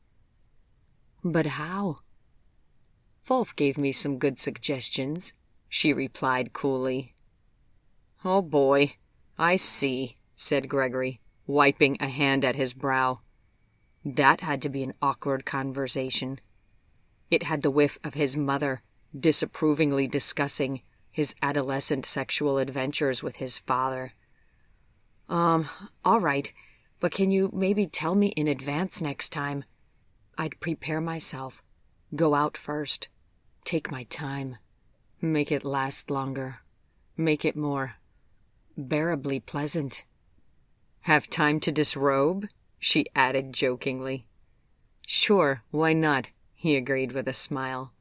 [SPEAKER 1] "But how?" "Wolf gave me some good suggestions," she replied coolly. "Oh boy, I see," said Gregory, wiping a hand at his brow. That had to be an awkward conversation. It had the whiff of his mother disapprovingly discussing his adolescent sexual adventures with his father. All right, but can you maybe tell me in advance next time? I'd prepare myself, go out first, take my time, make it last longer, make it more bearably pleasant." Have time to disrobe? She added jokingly. Sure, why not? He agreed with a smile.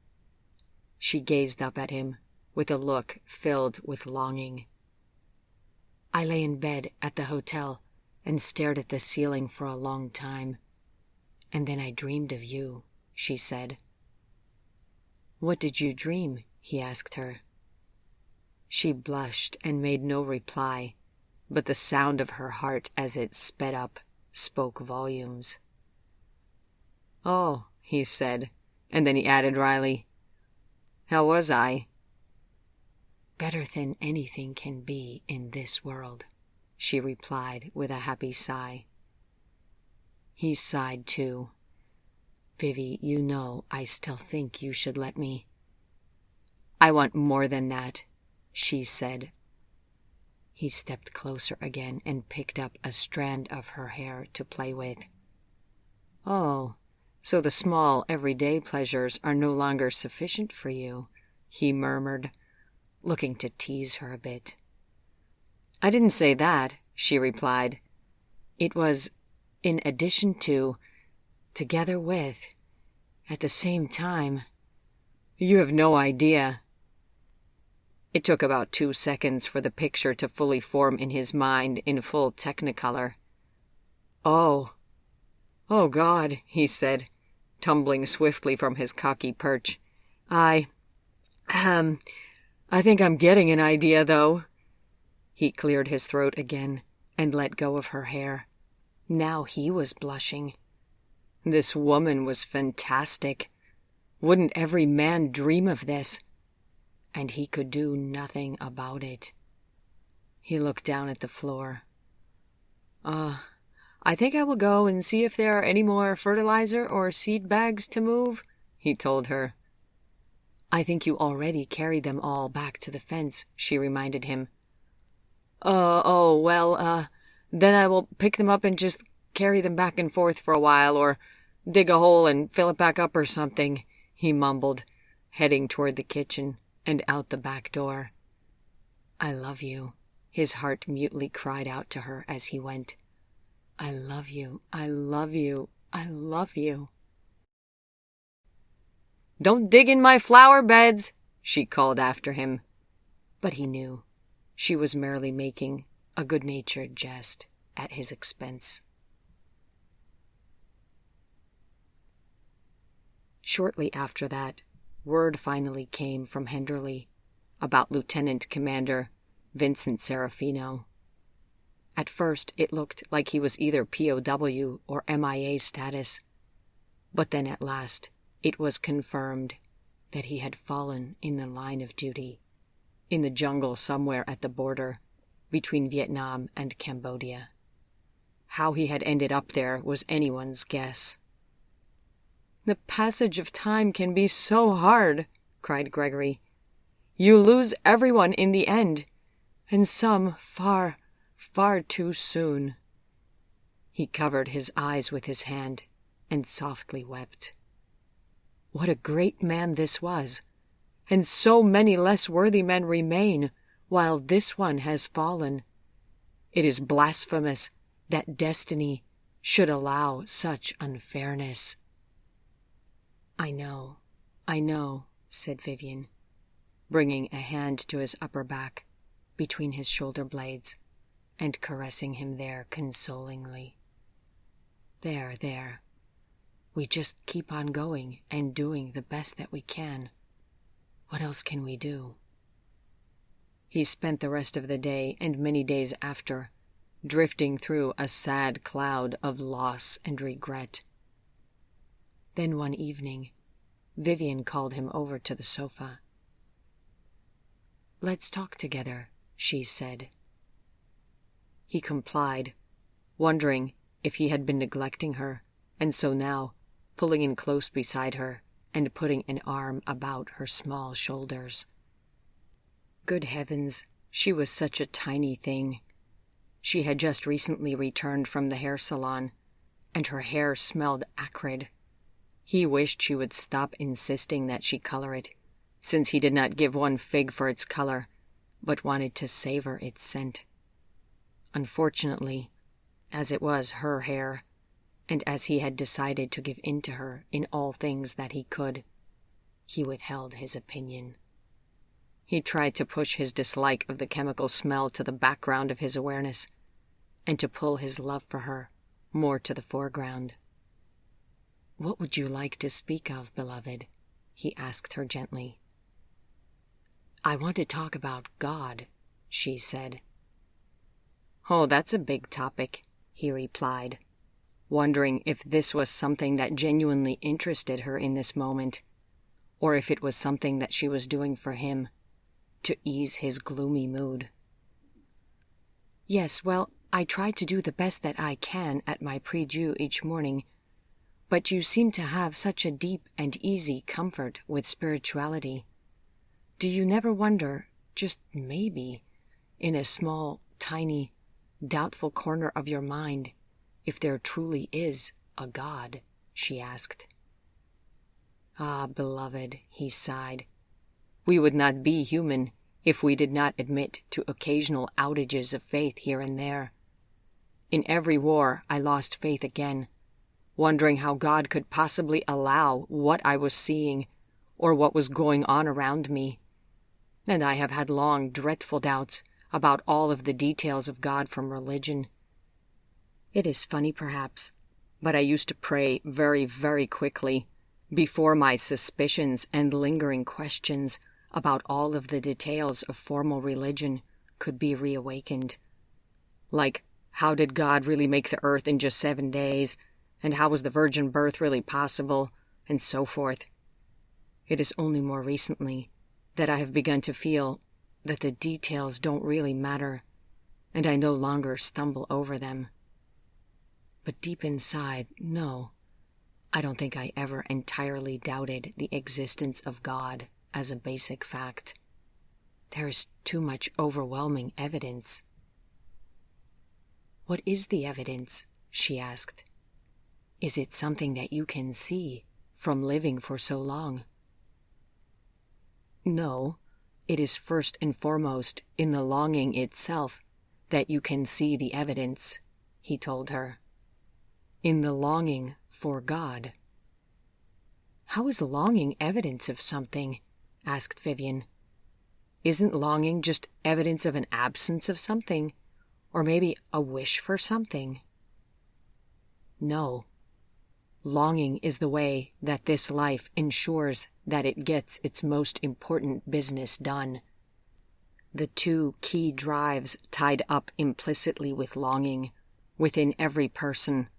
[SPEAKER 1] She gazed up at him with a look filled with longing. I lay in bed at the hotel and stared at the ceiling for a long time. And then I dreamed of you, she said. What did you dream? He asked her. She blushed and made no reply, but the sound of her heart as it sped up spoke volumes. Oh, he said, and then he added wryly, how was I? Better than anything can be in this world, she replied with a happy sigh. He sighed too. Vivi, you know I still think you should let me. I want more than that, she said. He stepped closer again and picked up a strand of her hair to play with. Oh, so the small, everyday pleasures are no longer sufficient for you, he murmured, looking to tease her a bit. I didn't say that, she replied. It was in addition to, together with, at the same time. You have no idea. It took about 2 seconds for the picture to fully form in his mind in full technicolor. Oh God, he said, tumbling swiftly from his cocky perch. I think I'm getting an idea, though. He cleared his throat again and let go of her hair. Now he was blushing. This woman was fantastic. Wouldn't every man dream of this? And he could do nothing about it. He looked down at the floor. I think I will go and see if there are any more fertilizer or seed bags to move, he told her. I think you already carried them all back to the fence, she reminded him. Then I will pick them up and just carry them back and forth for a while, or dig a hole and fill it back up or something, he mumbled, heading toward the kitchen and out the back door. I love you, his heart mutely cried out to her as he went. I love you, I love you, I love you. Don't dig in my flower beds, she called after him. But he knew she was merely making a good-natured jest at his expense. Shortly after that, word finally came from Henderley about Lieutenant Commander Vincent Serafino. At first, it looked like he was either POW or MIA status, but then at last it was confirmed that he had fallen in the line of duty, in the jungle somewhere at the border between Vietnam and Cambodia. How he had ended up there was anyone's guess. The passage of time can be so hard, cried Gregory. You lose everyone in the end, and some far, far too soon. He covered his eyes with his hand and softly wept. What a great man this was, and so many less worthy men remain, while this one has fallen. It is blasphemous that destiny should allow such unfairness. I know, said Vivian, bringing a hand to his upper back, between his shoulder blades, and caressing him there consolingly. There. We just keep on going and doing the best that we can. What else can we do? He spent the rest of the day and many days after, drifting through a sad cloud of loss and regret. Then one evening, Vivian called him over to the sofa. Let's talk together, she said. He complied, wondering if he had been neglecting her, and so now, pulling in close beside her and putting an arm about her small shoulders. Good heavens, she was such a tiny thing. She had just recently returned from the hair salon, and her hair smelled acrid. He wished she would stop insisting that she color it, since he did not give one fig for its color, but wanted to savor its scent. Unfortunately, as it was her hair, and as he had decided to give in to her in all things that he could, he withheld his opinion. He tried to push his dislike of the chemical smell to the background of his awareness, and to pull his love for her more to the foreground. "What would you like to speak of, beloved?" he asked her gently. "I want to talk about God," she said. "Oh, that's a big topic," he replied, wondering if this was something that genuinely interested her in this moment, or if it was something that she was doing for him, to ease his gloomy mood. "Yes, well, I try to do the best that I can at my prie-dieu each morning, but you seem to have such a deep and easy comfort with spirituality. Do you never wonder, just maybe, in a small, tiny, doubtful corner of your mind, if there truly is a God?" she asked. "Ah, beloved," he sighed, "we would not be human if we did not admit to occasional outages of faith here and there. In every war, I lost faith again, wondering how God could possibly allow what I was seeing or what was going on around me. And I have had long, dreadful doubts about all of the details of God from religion. It is funny, perhaps, but I used to pray very, very quickly before my suspicions and lingering questions about all of the details of formal religion could be reawakened. Like, how did God really make the earth in just 7 days? And how was the virgin birth really possible? And so forth. It is only more recently that I have begun to feel that the details don't really matter, and I no longer stumble over them. But deep inside, no, I don't think I ever entirely doubted the existence of God as a basic fact. There is too much overwhelming evidence." "What is the evidence?" she asked. "Is it something that you can see from living for so long?" "No, it is first and foremost in the longing itself that you can see the evidence," he told her. "In the longing for God." "How is longing evidence of something?" asked Vivian. "Isn't longing just evidence of an absence of something, or maybe a wish for something?" "No. Longing is the way that this life ensures that it gets its most important business done. The two key drives tied up implicitly with longing, within every person,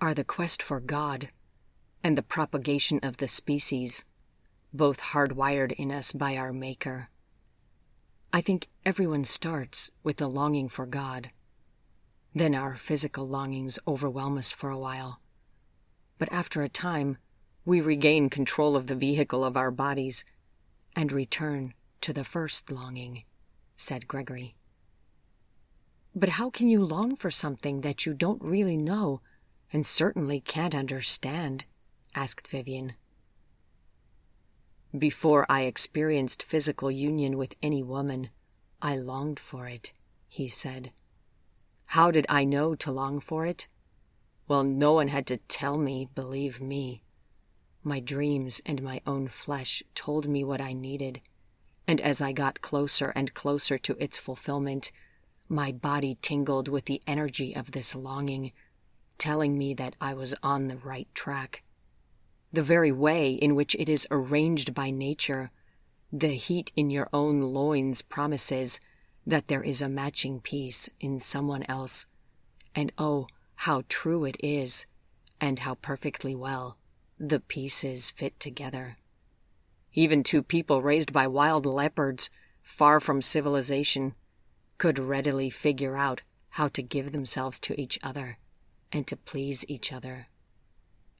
[SPEAKER 1] are the quest for God and the propagation of the species, both hardwired in us by our Maker. I think everyone starts with the longing for God. Then our physical longings overwhelm us for a while. But after a time, we regain control of the vehicle of our bodies and return to the first longing," said Gregory. "But how can you long for something that you don't really know and certainly can't understand?" asked Vivian. "Before I experienced physical union with any woman, I longed for it," he said. "How did I know to long for it? Well, no one had to tell me, believe me. My dreams and my own flesh told me what I needed, and as I got closer and closer to its fulfillment, my body tingled with the energy of this longing, telling me that I was on the right track. The very way in which it is arranged by nature, the heat in your own loins promises that there is a matching piece in someone else, and oh, how true it is, and how perfectly well the pieces fit together. Even two people raised by wild leopards, far from civilization, could readily figure out how to give themselves to each other and to please each other.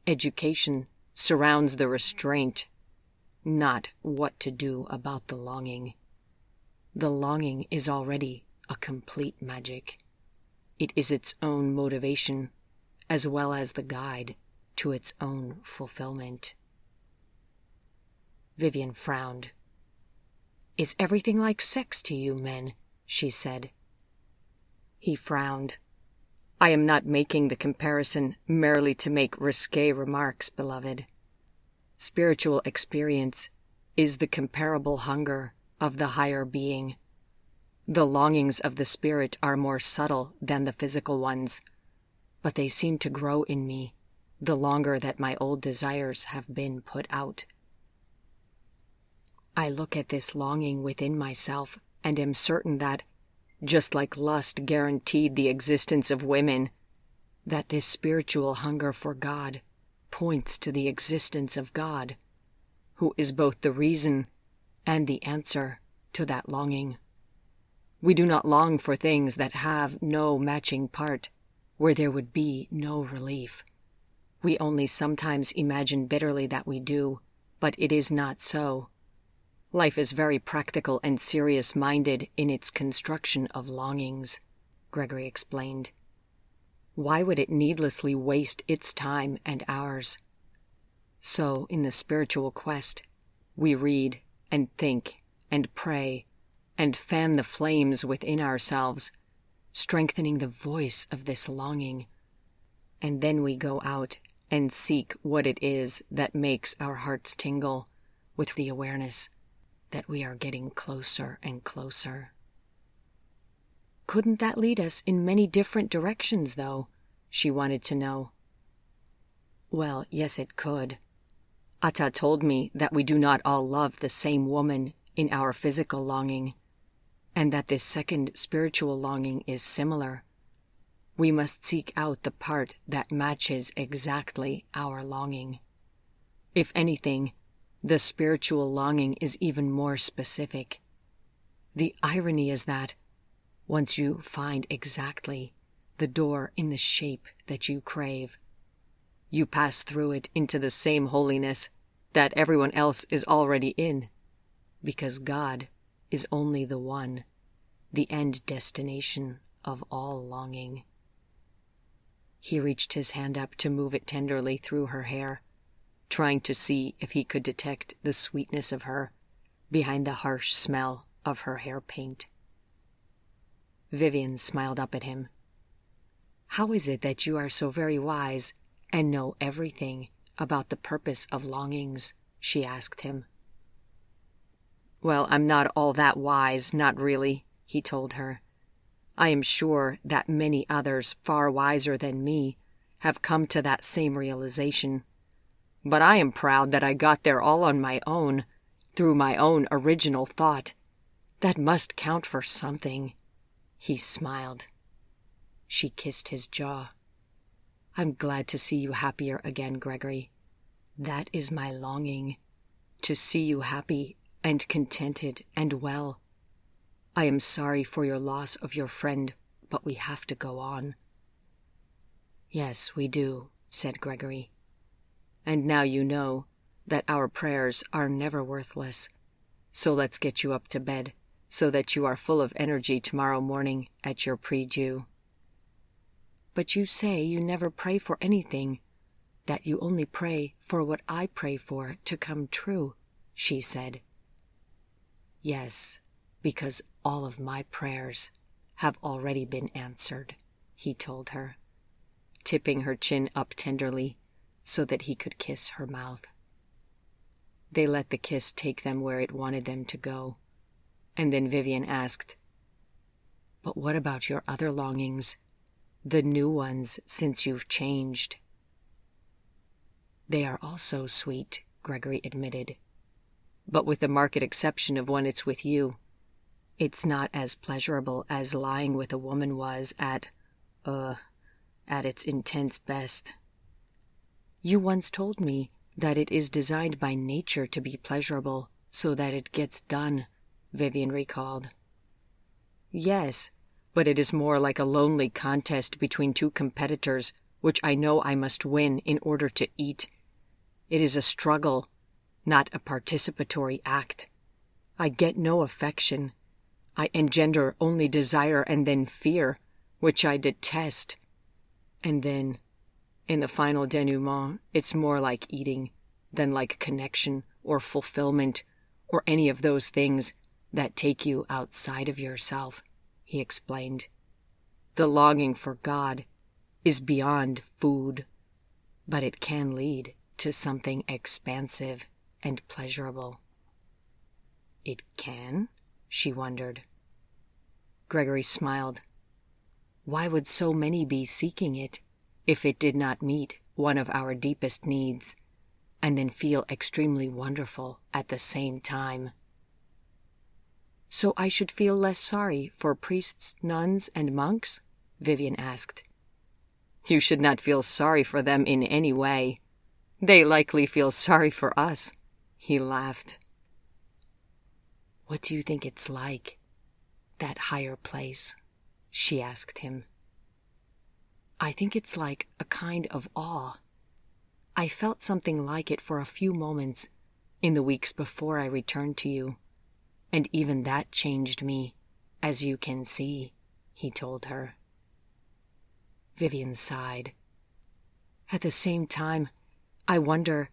[SPEAKER 1] Education surrounds the restraint, not what to do about the longing. The longing is already a complete magic. It is its own motivation, as well as the guide to its own fulfillment." Vivian frowned. "Is everything like sex to you men?" she said. He frowned. I am not making the comparison merely to make risque remarks, beloved. Spiritual experience is the comparable hunger of the higher being. The longings of the spirit are more subtle than the physical ones, but they seem to grow in me the longer that my old desires have been put out. I look at this longing within myself and am certain that, just like lust guaranteed the existence of women, that this spiritual hunger for God points to the existence of God, who is both the reason and the answer to that longing. We do not long for things that have no matching part, where there would be no relief. We only sometimes imagine bitterly that we do, but it is not so. Life is very practical and serious-minded in its construction of longings, Gregory explained. Why would it needlessly waste its time and ours? So, in the spiritual quest, we read and think and pray and fan the flames within ourselves, strengthening the voice of this longing. And then we go out and seek what it is that makes our hearts tingle with the awareness that we are getting closer and closer. Couldn't that lead us in many different directions, though? She wanted to know. Well, yes, it could. Atta told me that we do not all love the same woman in our physical longing, and that this second spiritual longing is similar. We must seek out the part that matches exactly our longing. If anything, the spiritual longing is even more specific. The irony is that, once you find exactly the door in the shape that you crave, you pass through it into the same holiness that everyone else is already in, because God is only the one, the end destination of all longing. He reached his hand up to move it tenderly through her hair, trying to see if he could detect the sweetness of her behind the harsh smell of her hair paint. Vivian smiled up at him. How is it that you are so very wise and know everything about the purpose of longings? She asked him. Well, I'm not all that wise, not really, he told her. I am sure that many others far wiser than me have come to that same realization. But I am proud that I got there all on my own, through my own original thought. That must count for something. He smiled. She kissed his jaw. I'm glad to see you happier again, Gregory. That is my longing, to see you happy and contented and well. I am sorry for your loss of your friend, but we have to go on. Yes, we do, said Gregory. And now you know that our prayers are never worthless. So let's get you up to bed, so that you are full of energy tomorrow morning at your pre-due. But you say you never pray for anything, that you only pray for what I pray for to come true, she said. Yes, because all of my prayers have already been answered, he told her, tipping her chin up tenderly so that he could kiss her mouth. They let the kiss take them where it wanted them to go, and then Vivian asked, But what about your other longings, the new ones since you've changed? They are also sweet, Gregory admitted, but with the marked exception of when it's with you. It's not as pleasurable as lying with a woman was at its intense best. You once told me that it is designed by nature to be pleasurable so that it gets done, Vivian recalled. Yes, but it is more like a lonely contest between two competitors, which I know I must win in order to eat. It is a struggle, not a participatory act. I get no affection. I engender only desire and then fear, which I detest. And then, in the final denouement, it's more like eating than like connection or fulfillment or any of those things that take you outside of yourself, he explained. The longing for God is beyond food, but it can lead to something expansive and pleasurable. It can? She wondered. Gregory smiled. Why would so many be seeking it if it did not meet one of our deepest needs, and then feel extremely wonderful at the same time? So I should feel less sorry for priests, nuns, and monks? Vivian asked. You should not feel sorry for them in any way. They likely feel sorry for us, he laughed. What do you think it's like, that higher place? She asked him. I think it's like a kind of awe. I felt something like it for a few moments in the weeks before I returned to you, and even that changed me, as you can see, he told her. Vivian sighed. At the same time, I wonder,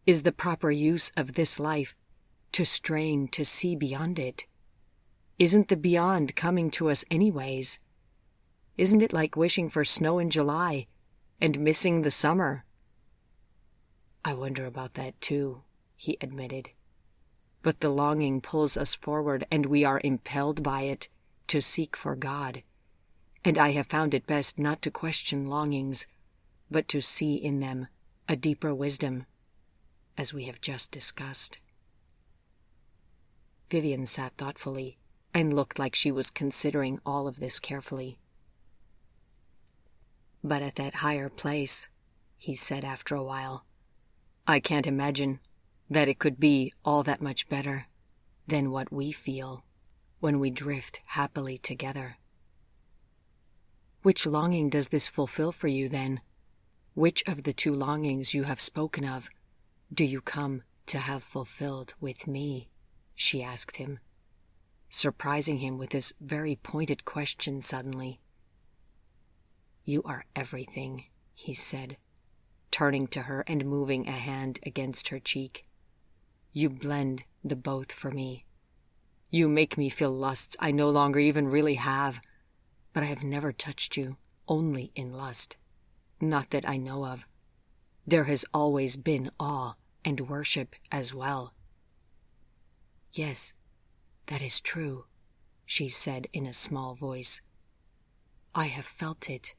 [SPEAKER 1] is the proper use of this life to strain to see beyond it? Isn't the beyond coming to us anyways? Isn't it like wishing for snow in July and missing the summer? I wonder about that too, he admitted. But the longing pulls us forward, and we are impelled by it to seek for God. And I have found it best not to question longings, but to see in them a deeper wisdom, as we have just discussed. Vivian sat thoughtfully and looked like she was considering all of this carefully. But at that higher place, he said after a while, I can't imagine that it could be all that much better than what we feel when we drift happily together. Which longing does this fulfill for you, then? Which of the two longings you have spoken of do you come to have fulfilled with me? She asked him, surprising him with this very pointed question suddenly. You are everything, he said, turning to her and moving a hand against her cheek. You blend the both for me. You make me feel lusts I no longer even really have, but I have never touched you only in lust. Not that I know of. There has always been awe and worship as well. Yes, that is true, she said in a small voice. I have felt it.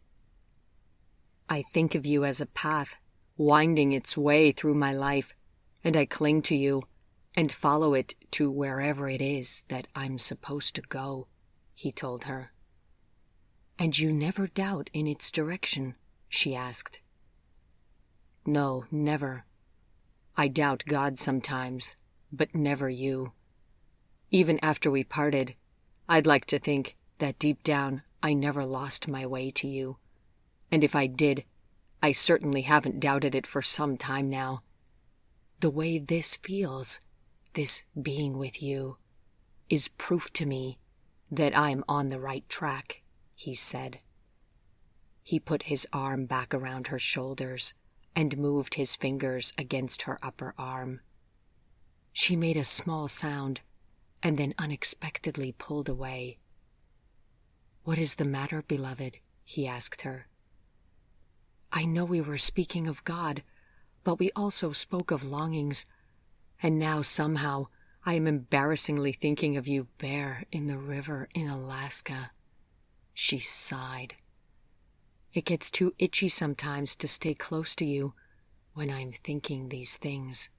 [SPEAKER 1] I think of you as a path winding its way through my life, and I cling to you and follow it to wherever it is that I'm supposed to go, he told her. And you never doubt in its direction? She asked. No, never. I doubt God sometimes, but never you. Even after we parted, I'd like to think that deep down I never lost my way to you. And if I did, I certainly haven't doubted it for some time now. The way this feels, this being with you, is proof to me that I'm on the right track, he said. He put his arm back around her shoulders and moved his fingers against her upper arm. She made a small sound and then unexpectedly pulled away. What is the matter, beloved? He asked her. I know we were speaking of God, but we also spoke of longings, and now somehow I am embarrassingly thinking of you bare in the river in Alaska. She sighed. It gets too itchy sometimes to stay close to you when I'm thinking these things.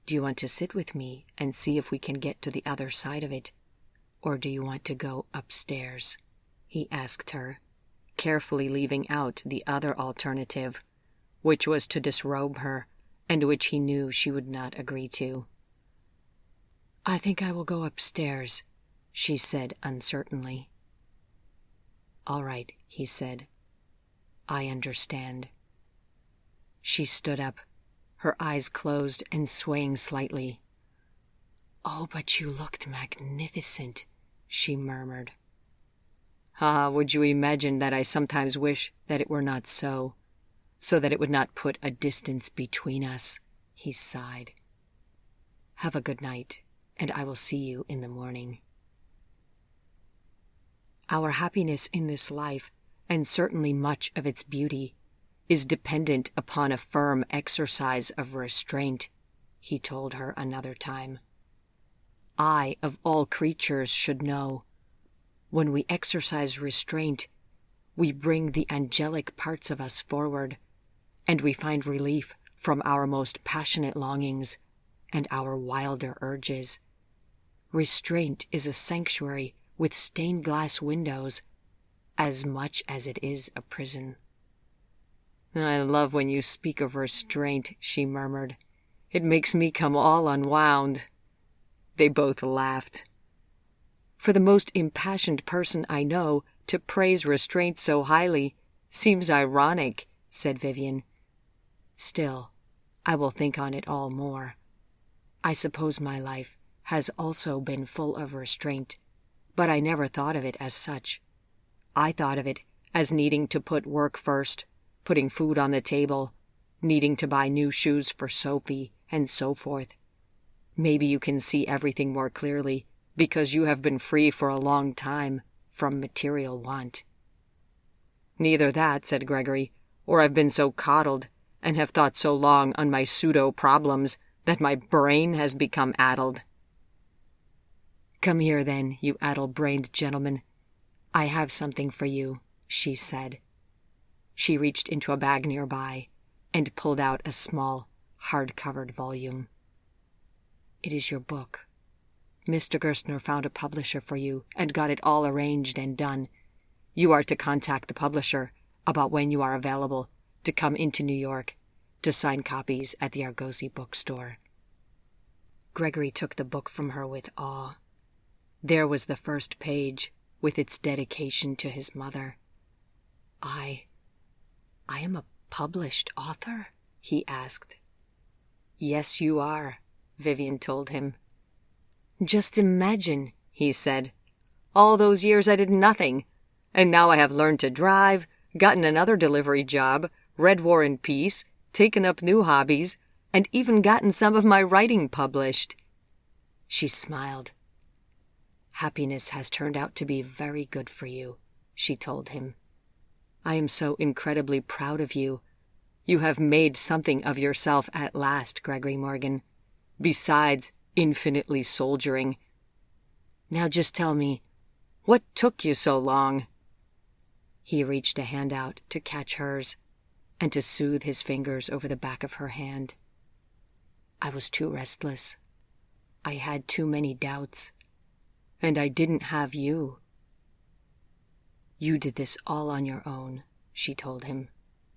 [SPEAKER 1] Do you want to sit with me and see if we can get to the other side of it, or do you want to go upstairs? He asked her, carefully leaving out the other alternative, which was to disrobe her, and which he knew she would not agree to. I think I will go upstairs, she said uncertainly. All right, he said. I understand. She stood up, her eyes closed and swaying slightly. Oh, but you looked magnificent, she murmured. Ah, would you imagine that I sometimes wish that it were not so that it would not put a distance between us, he sighed. Have a good night, and I will see you in the morning. Our happiness in this life and certainly much of its beauty, is dependent upon a firm exercise of restraint, he told her another time. I, of all creatures, should know. When we exercise restraint, we bring the angelic parts of us forward, and we find relief from our most passionate longings and our wilder urges. Restraint is a sanctuary with stained glass windows, as much as it is a prison. I love when you speak of restraint, she murmured. It makes me come all unwound. They both laughed. For the most impassioned person I know, to praise restraint so highly seems ironic, said Vivian. Still, I will think on it all more. I suppose my life has also been full of restraint, but I never thought of it as such. I thought of it as needing to put work first, putting food on the table, needing to buy new shoes for Sophie, and so forth. Maybe you can see everything more clearly because you have been free for a long time from material want. Neither that, said Gregory, or I've been so coddled and have thought so long on my pseudo-problems that my brain has become addled. Come here, then, you addle-brained gentleman. I have something for you, she said. She reached into a bag nearby and pulled out a small, hard-covered volume. It is your book. Mr. Gerstner found a publisher for you and got it all arranged and done. You are to contact the publisher about when you are available to come into New York to sign copies at the Argosy bookstore. Gregory took the book from her with awe. There was the first page with its dedication to his mother. I am a published author? He asked. Yes, you are, Vivian told him. Just imagine, he said. All those years I did nothing, and now I have learned to drive, gotten another delivery job, read War and Peace, taken up new hobbies, and even gotten some of my writing published. She smiled. Happiness has turned out to be very good for you, she told him. I am so incredibly proud of you. You have made something of yourself at last, Gregory Morgan, besides infinitely soldiering. Now just tell me, what took you so long? He reached a hand out to catch hers and to soothe his fingers over the back of her hand. I was too restless. I had too many doubts. And I didn't have you. You did this all on your own, she told him.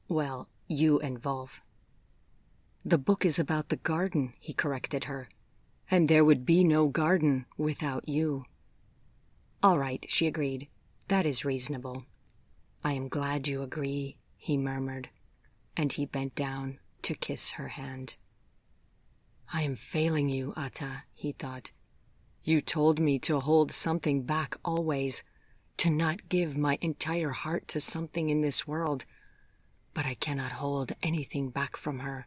[SPEAKER 1] Well, you and Wolf. The book is about the garden, he corrected her, and there would be no garden without you. All right, she agreed. That is reasonable. I am glad you agree, he murmured, and he bent down to kiss her hand. I am failing you, Atta, he thought. You told me to hold something back always, to not give my entire heart to something in this world, but I cannot hold anything back from her.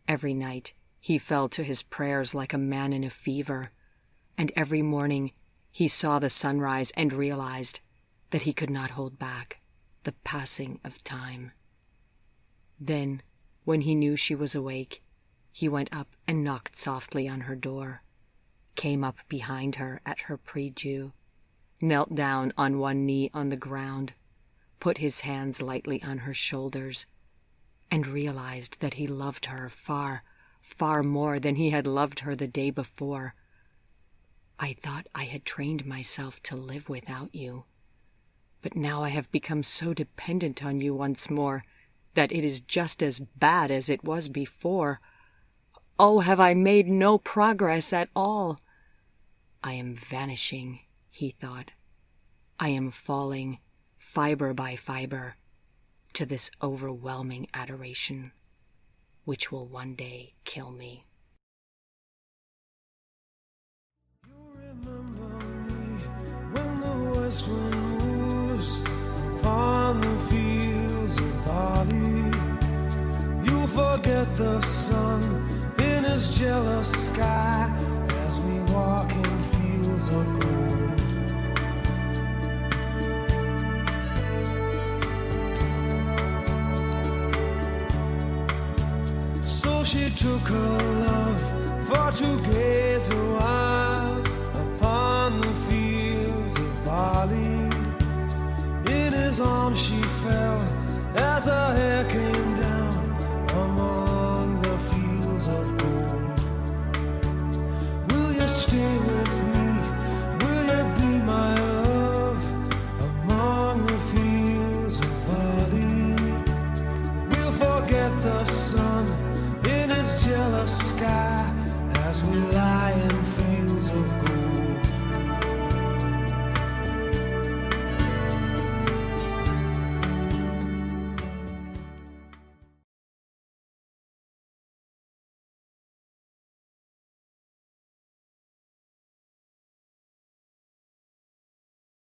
[SPEAKER 1] Every night he fell to his prayers like a man in a fever, and every morning he saw the sunrise and realized that he could not hold back the passing of time. Then, when he knew she was awake, he went up and knocked softly on her door, came up behind her at her prie-dieu, knelt down on one knee on the ground, put his hands lightly on her shoulders, and realized that he loved her far, far more than he had loved her the day before. I thought I had trained myself to live without you, but now I have become so dependent on you once more that it is just as bad as it was before. Oh, have I made no progress at all? I am vanishing, he thought. I am falling, fiber by fiber, to this overwhelming adoration, which will one day kill me.
[SPEAKER 3] You'll remember me when the west wind moves upon the fields of barley. You'll forget the sun in his jealous sky as we walk in fields of gold. took her love for to gaze a while upon the fields of barley. In his arms she fell as her hair came down among the fields of gold. Will you stay with me? Will you be my love among the fields of barley? We'll forget the sun in his jealous sky as we lie in fields of gold.